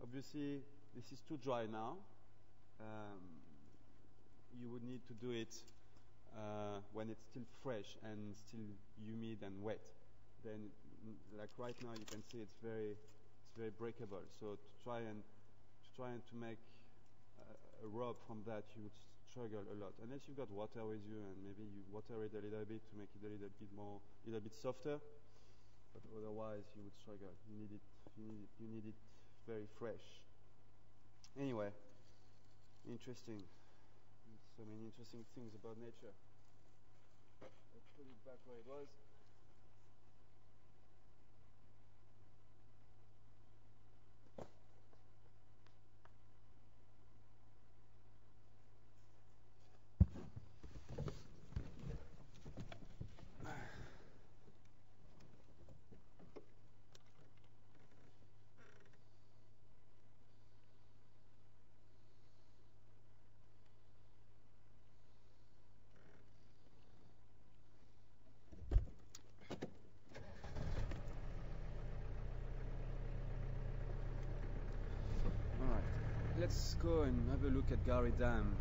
Obviously, this is too dry now. You would need to do it when it's still fresh and still humid and wet. Then, like right now, you can see it's very breakable. So to try and to make a rope from that, you would struggle a lot, unless you've got water with you, and maybe you water it a little bit to make it a little bit softer. But otherwise, you would struggle. You need it very fresh. Anyway, interesting. So many interesting things about nature. Let's put it back where it was. Let's go and have a look at Gary Dam.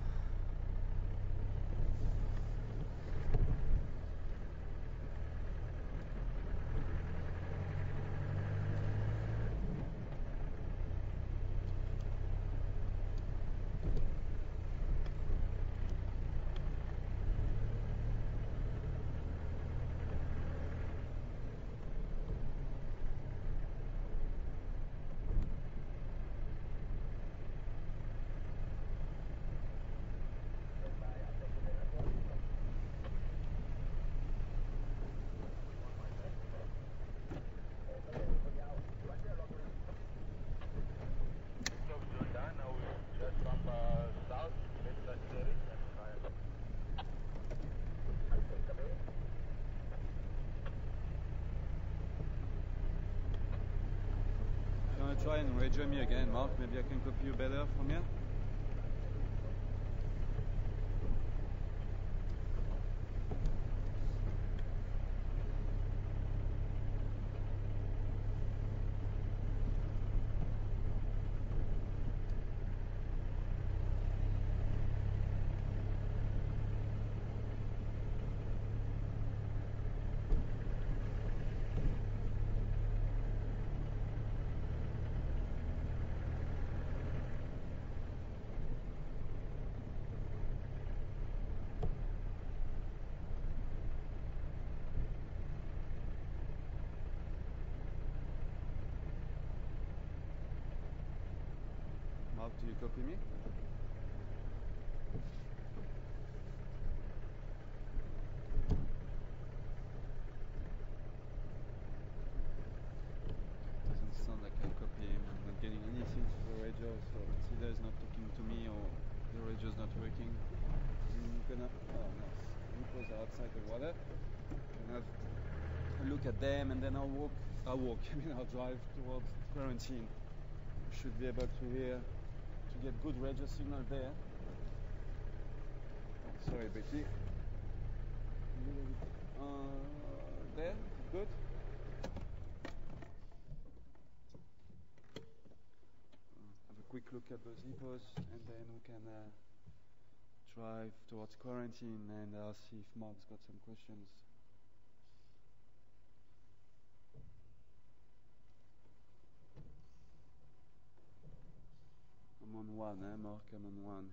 Try and radio me again, Mark. Maybe I can copy you better from here. Mark, do you copy me? Doesn't sound like I copy him. I'm not getting anything from the radio, so it's either he's not talking to me or the radio's not working. I'm gonna, oh nice, hippos are outside the water. I'm gonna have a look at them and then I'll walk, I mean I'll drive towards quarantine. We should be able to hear, to get good radio signal there. Sorry Becky. There, good. Have a quick look at those hippos and then we can drive towards quarantine and I'll see if Mark's got some questions. I'm on one, Mark? I'm on one.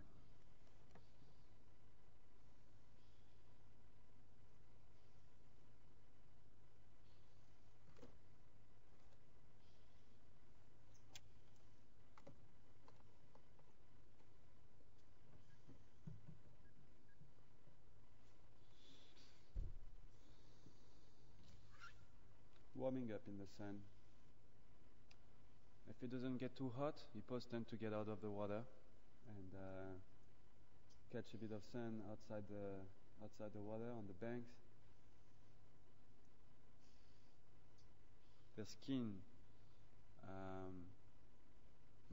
Warming up in the sun. If it doesn't get too hot, hippos tend to get out of the water and catch a bit of sun outside the water on the banks. Their skin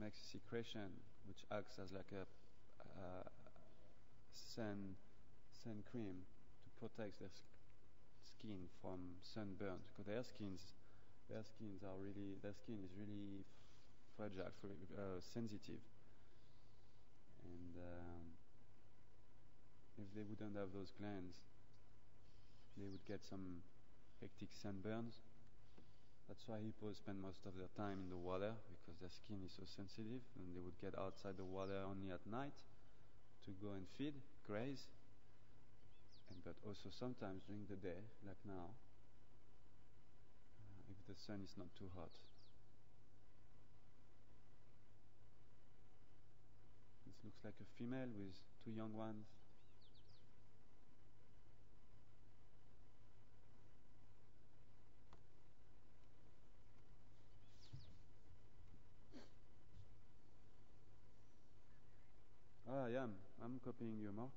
makes a secretion which acts as like a sun cream to protect their skin from sunburn, because their skin is really fragile, sensitive, and if they wouldn't have those glands, they would get some hectic sunburns. That's why hippos spend most of their time in the water, because their skin is so sensitive, and they would get outside the water only at night to go and feed, graze, but also sometimes during the day, like now, if the sun is not too hot. This looks like a female with two young ones. Yeah, I'm copying you, Mark.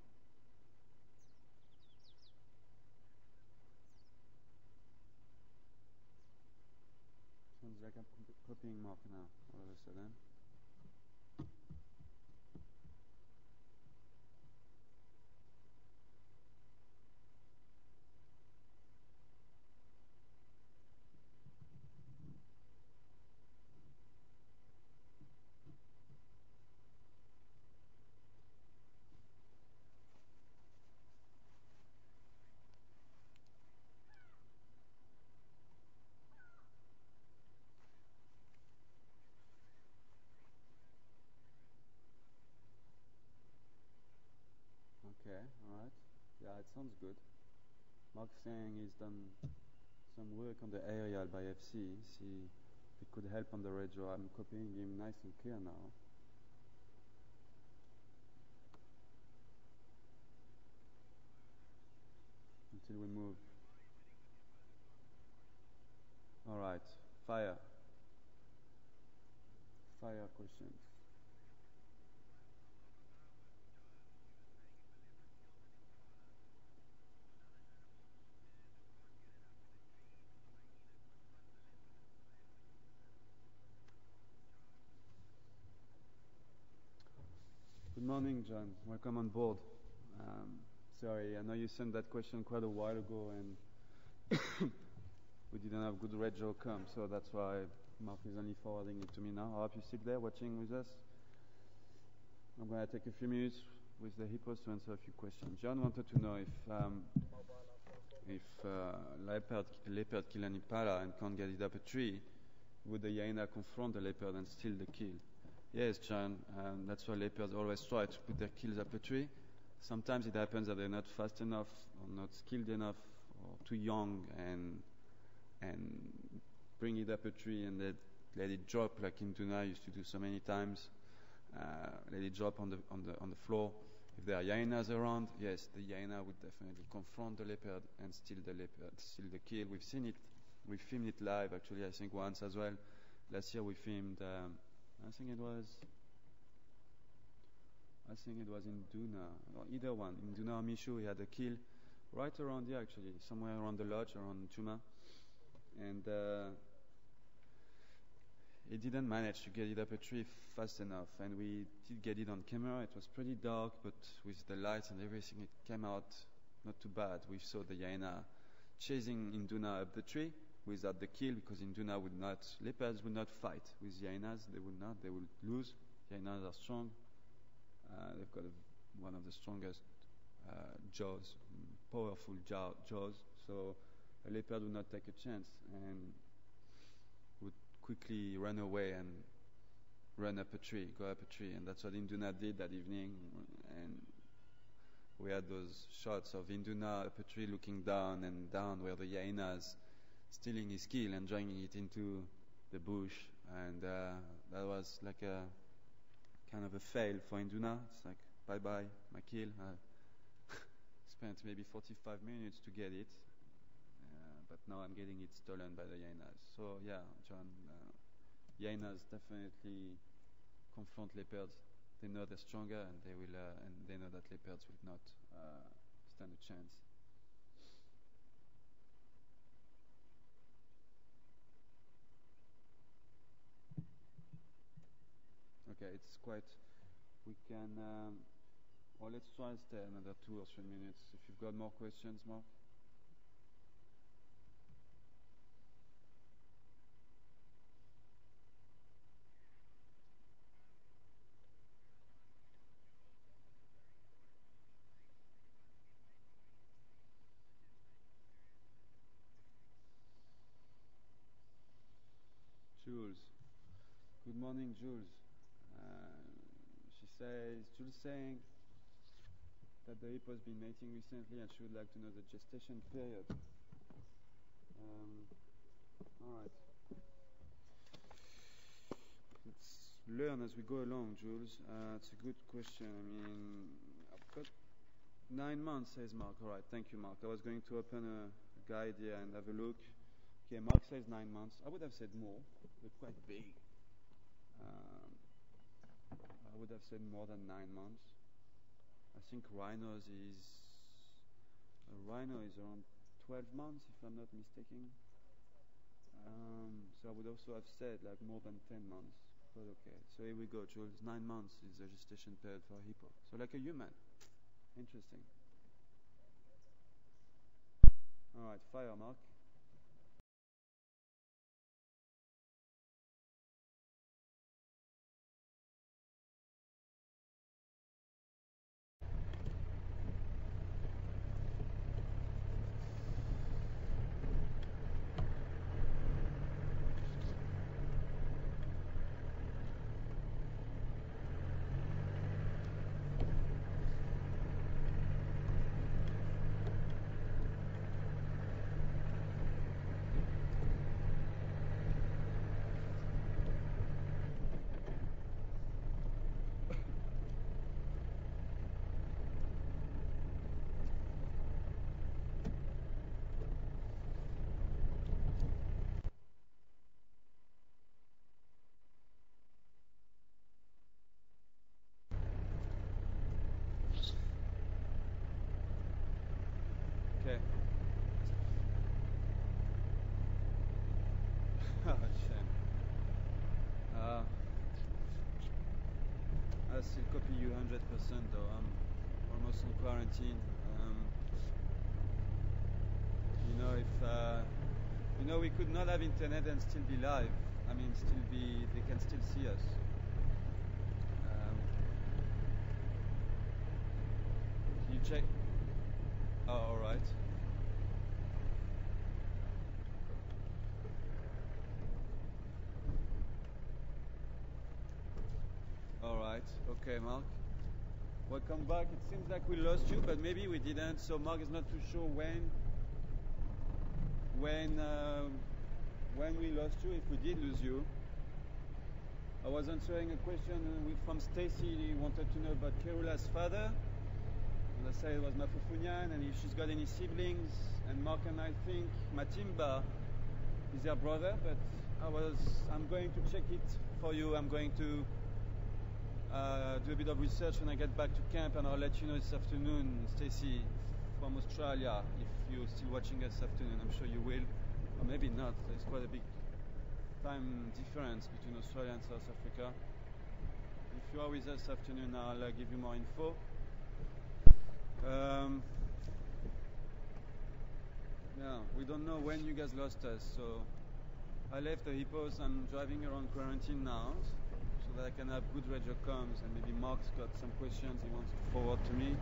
Sounds like I'm copying Mark now, all of a sudden. Okay, alright. Yeah, it sounds good. Mark's saying he's done some work on the aerial by FC. See if it could help on the radio. I'm copying him nice and clear now. Until we move. Alright, fire. Fire questions. Good morning, John. Welcome on board. Sorry, I know you sent that question quite a while ago and we didn't have good radio come, so that's why Mark is only forwarding it to me now. I hope you sit there watching with us. I'm going to take a few minutes with the hippos to answer a few questions. John wanted to know if leopard kill an impala and can't get it up a tree, would the hyena confront the leopard and steal the kill? Yes, John, that's why leopards always try to put their kills up a tree. Sometimes it happens that they're not fast enough or not skilled enough or too young and bring it up a tree and let it drop like Induna used to do so many times. let it drop on the floor. If there are hyenas around, yes, the hyena would definitely confront the leopard and steal the kill. We've seen it. We filmed it live, actually, I think once as well. Last year we filmed, I think it was in Duna, or either one. In Duna or Mishu, we had a kill right around here, actually, somewhere around the lodge, around Chuma. And it didn't manage to get it up a tree fast enough. And we did get it on camera. It was pretty dark, but with the lights and everything, it came out not too bad. We saw the hyena chasing Induna up the tree without the kill, because Induna leopards would not fight with hyenas. They would lose. Hyenas are strong. They've got one of the strongest jaws, powerful jaws. So a leopard would not take a chance and would quickly run away and go up a tree. And that's what Induna did that evening. And we had those shots of Induna up a tree looking down where the hyenas stealing his kill and dragging it into the bush. And that was like a kind of a fail for Induna. It's like, bye-bye, my kill. I spent maybe 45 minutes to get it, but now I'm getting it stolen by the hyenas. So yeah, John, hyenas definitely confront leopards. They know they're stronger, and they know that leopards will not stand a chance. Okay, it's quite. We can. Well, let's try and stay another 2 or 3 minutes. If you've got more questions, Mark. Jules. Good morning, Jules. Jules saying that the hippo has been mating recently and she would like to know the gestation period. Alright. Let's learn as we go along, Jules. It's a good question. I mean, I've got 9 months, says Mark. Alright, thank you, Mark. I was going to open a guide here and have a look. Okay, Mark says 9 months. I would have said more. They're quite big. I would have said more than 9 months. I think a rhino is around 12 months, if I'm not mistaken. So I would also have said like more than 10 months. But okay, so here we go, Jules. 9 months is the gestation period for a hippo. So like a human. Interesting. Alright, fire, Mark. Okay. Shame. I still copy you 100% though. I'm almost on quarantine. If we could not have internet and still be live. I mean, they can still see us. You check. Oh, all right. All right. Okay, Mark. Welcome back. It seems like we lost you, but maybe we didn't. So Mark is not too sure when we lost you, if we did lose you. I was answering a question from Stacy. He wanted to know about Kerula's father. And I said it was Mafufunyan, and if she's got any siblings. And Mark and I think Matimba is their brother, but I'm going to check it for you. I'm going to do a bit of research when I get back to camp, and I'll let you know this afternoon, Stacy from Australia. If you're still watching us this afternoon, I'm sure you will, or maybe not. There's quite a big time difference between Australia and South Africa. If you are with us this afternoon, I'll give you more info. Yeah, we don't know when you guys lost us, so I left the hippos. I'm driving around quarantine now, so that I can have good radio comms, and maybe Mark's got some questions he wants to forward to me.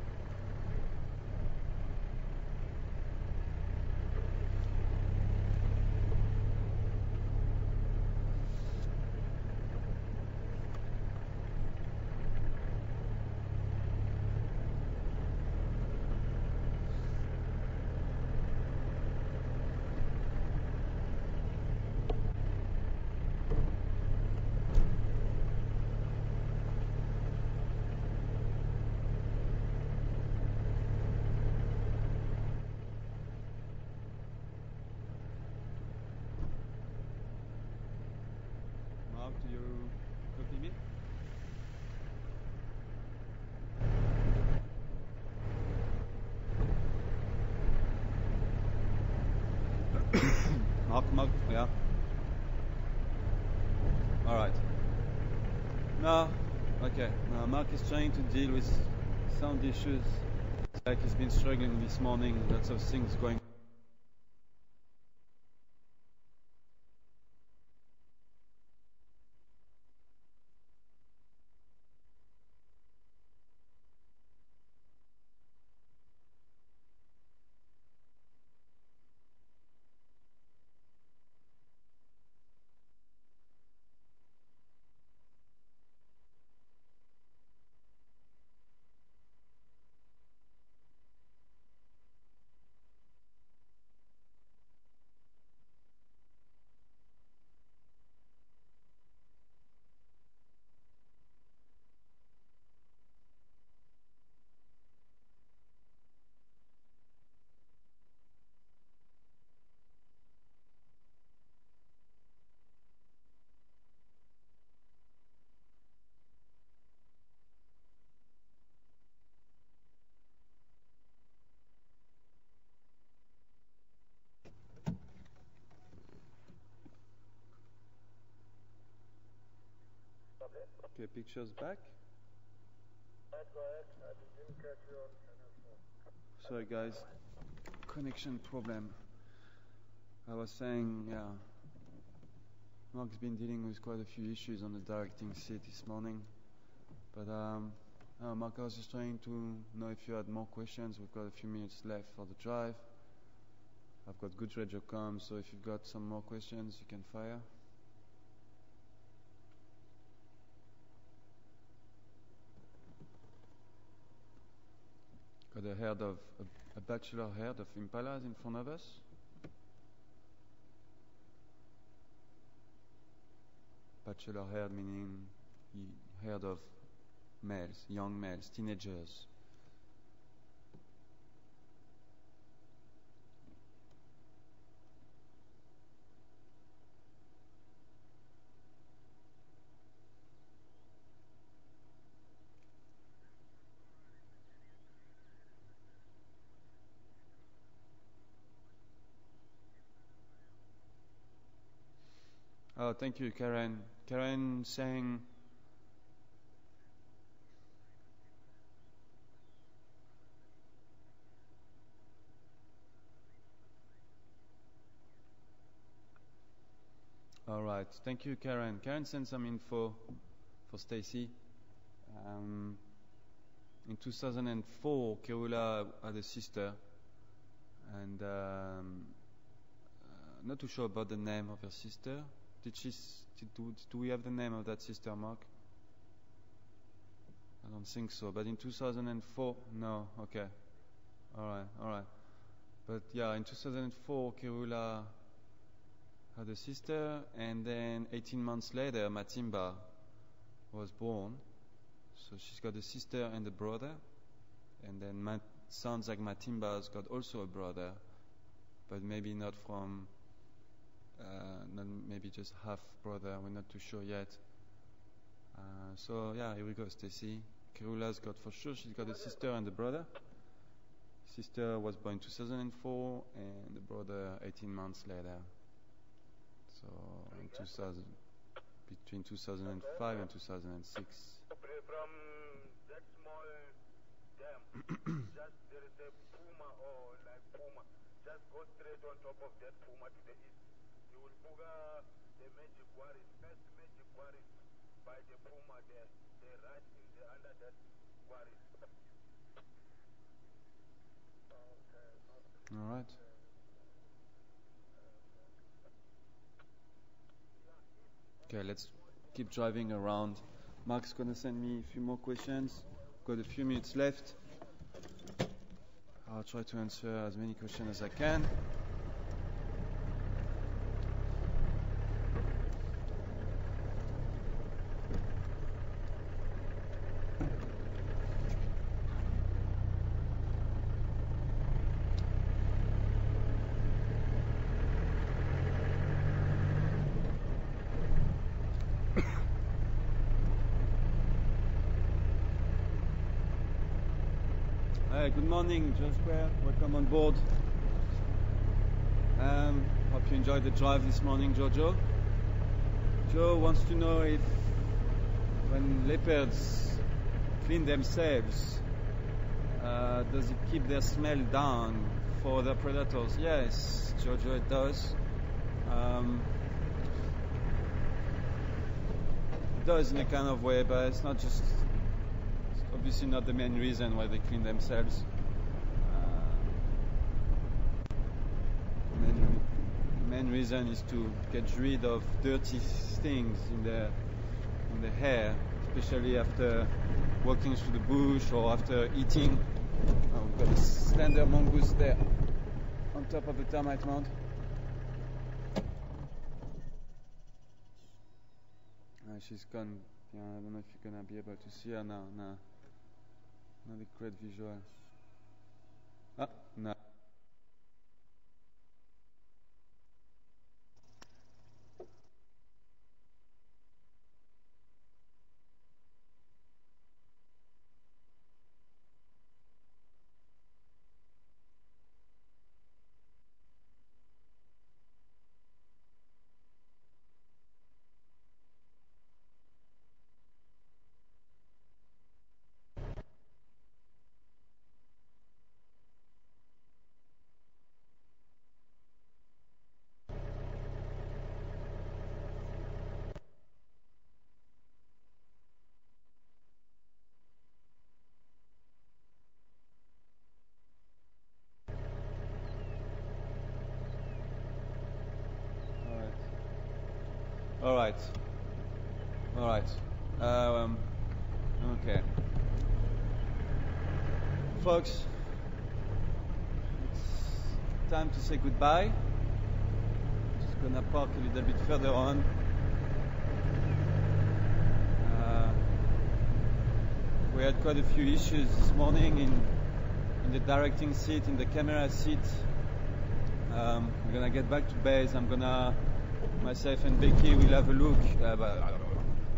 Mark, do you copy me? Mark, yeah. All right. No, okay. No, Mark is trying to deal with sound issues. It's like he's been struggling this morning. Lots of things going. Okay, pictures back. Sorry guys, connection problem. I was saying, yeah, Mark's been dealing with quite a few issues on the directing seat this morning. But Mark, I was just trying to know if you had more questions. We've got a few minutes left for the drive. I've got good radio comms, so if you've got some more questions, you can fire. Got a herd of a bachelor herd of impalas in front of us. Bachelor herd meaning herd of males, young males, teenagers. Oh, thank you, Karen. Karen saying, all right, thank you, Karen. Karen sent some info for Stacy. In 2004, Kerula had a sister, and not too sure about the name of her sister. Do we have the name of that sister, Mark? I don't think so. But in 2004, no. Okay. All right. But yeah, in 2004, Kerula had a sister, and then 18 months later, Matimba was born. So she's got a sister and a brother, and then sounds like Matimba's got also a brother, but maybe not from, not maybe just half brother. We're not too sure yet. So yeah, here we go, Stacy. Kerula's got for sure. She's got a sister and a brother. Sister was born in 2004, and the brother 18 months later. So in between 2005 and 2006. From that small dam, just there is a puma or like puma. Just go straight on top of that puma to the east. You will buga the magic quarries, first magic quarries by the puma there. They're right in the under that quarry. All right. Okay, let's keep driving around. Mark's gonna send me a few more questions. Got a few minutes left. I'll try to answer as many questions as I can. Hi, good morning, John Square. Welcome on board. Hope you enjoyed the drive this morning, Jojo. Joe wants to know if when leopards clean themselves, does it keep their smell down for other predators? Yes, Jojo, it does. It does in a kind of way, but it's not just... obviously not the main reason why they clean themselves. Main reason is to get rid of dirty things in the hair, especially after walking through the bush or after eating. We've got a slender mongoose there on top of the termite mound. She's gone. Yeah, I don't know if you're gonna be able to see her now. No. Not a great visual. No. All right. Okay. Folks, it's time to say goodbye. Just gonna park a little bit further on. We had quite a few issues this morning in the directing seat, in the camera seat. We're gonna get back to base. Myself and Becky will have a look.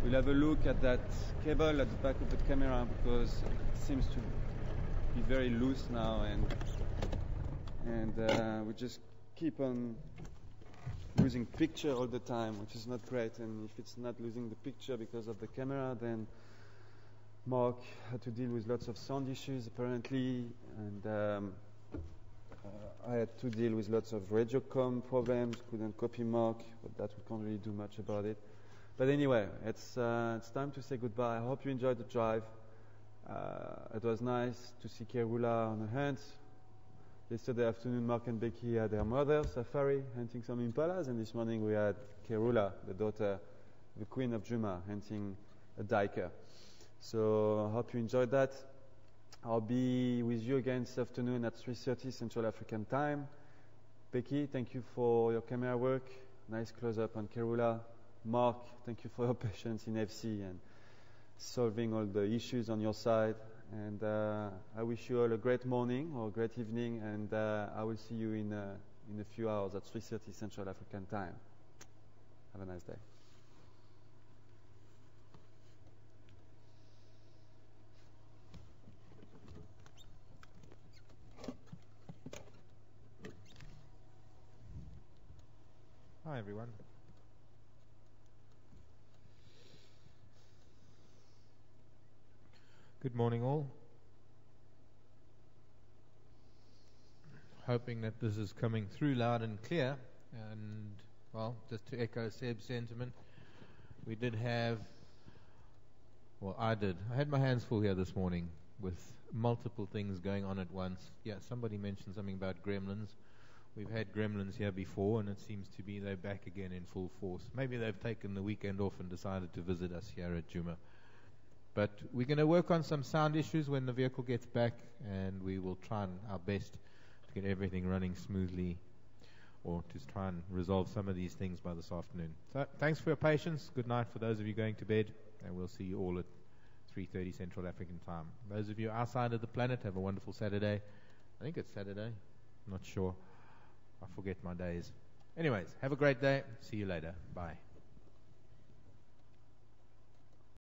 We'll have a look at that cable at the back of the camera because it seems to be very loose now, and we just keep on losing picture all the time, which is not great. And if it's not losing the picture because of the camera, then Mark had to deal with lots of sound issues apparently, and I had to deal with lots of radio comm problems, couldn't copy Mark, but that we can't really do much about it. But anyway, it's time to say goodbye. I hope you enjoyed the drive. It was nice to see Kerula on the hunt. Yesterday afternoon, Mark and Becky had their mother, Safari, hunting some impalas, and this morning we had Kerula, the daughter, the Queen of Juma, hunting a diker. So I hope you enjoyed that. I'll be with you again this afternoon at 3:30 Central African Time. Becky, thank you for your camera work. Nice close-up on Kerula. Mark, thank you for your patience in FC. And solving all the issues on your side. And I wish you all a great morning or great evening, and I will see you in a few hours at 3:30 Central African Time. Have a nice day. Hi everyone. Good morning all. Hoping that this is coming through loud and clear, and well, just to echo Seb's sentiment, we did have, well I had my hands full here this morning with multiple things going on at once. Yeah, somebody mentioned something about gremlins. We've had gremlins here before, and it seems to be they're back again in full force. Maybe they've taken the weekend off and decided to visit us here at Juma. But we're going to work on some sound issues when the vehicle gets back, and we will try our best to get everything running smoothly, or to try and resolve some of these things by this afternoon. So thanks for your patience. Good night for those of you going to bed, and we'll see you all at 3:30 Central African Time. Those of you outside of the planet, have a wonderful Saturday. I think it's Saturday. I'm not sure. I forget my days. Anyways, have a great day. See you later. Bye.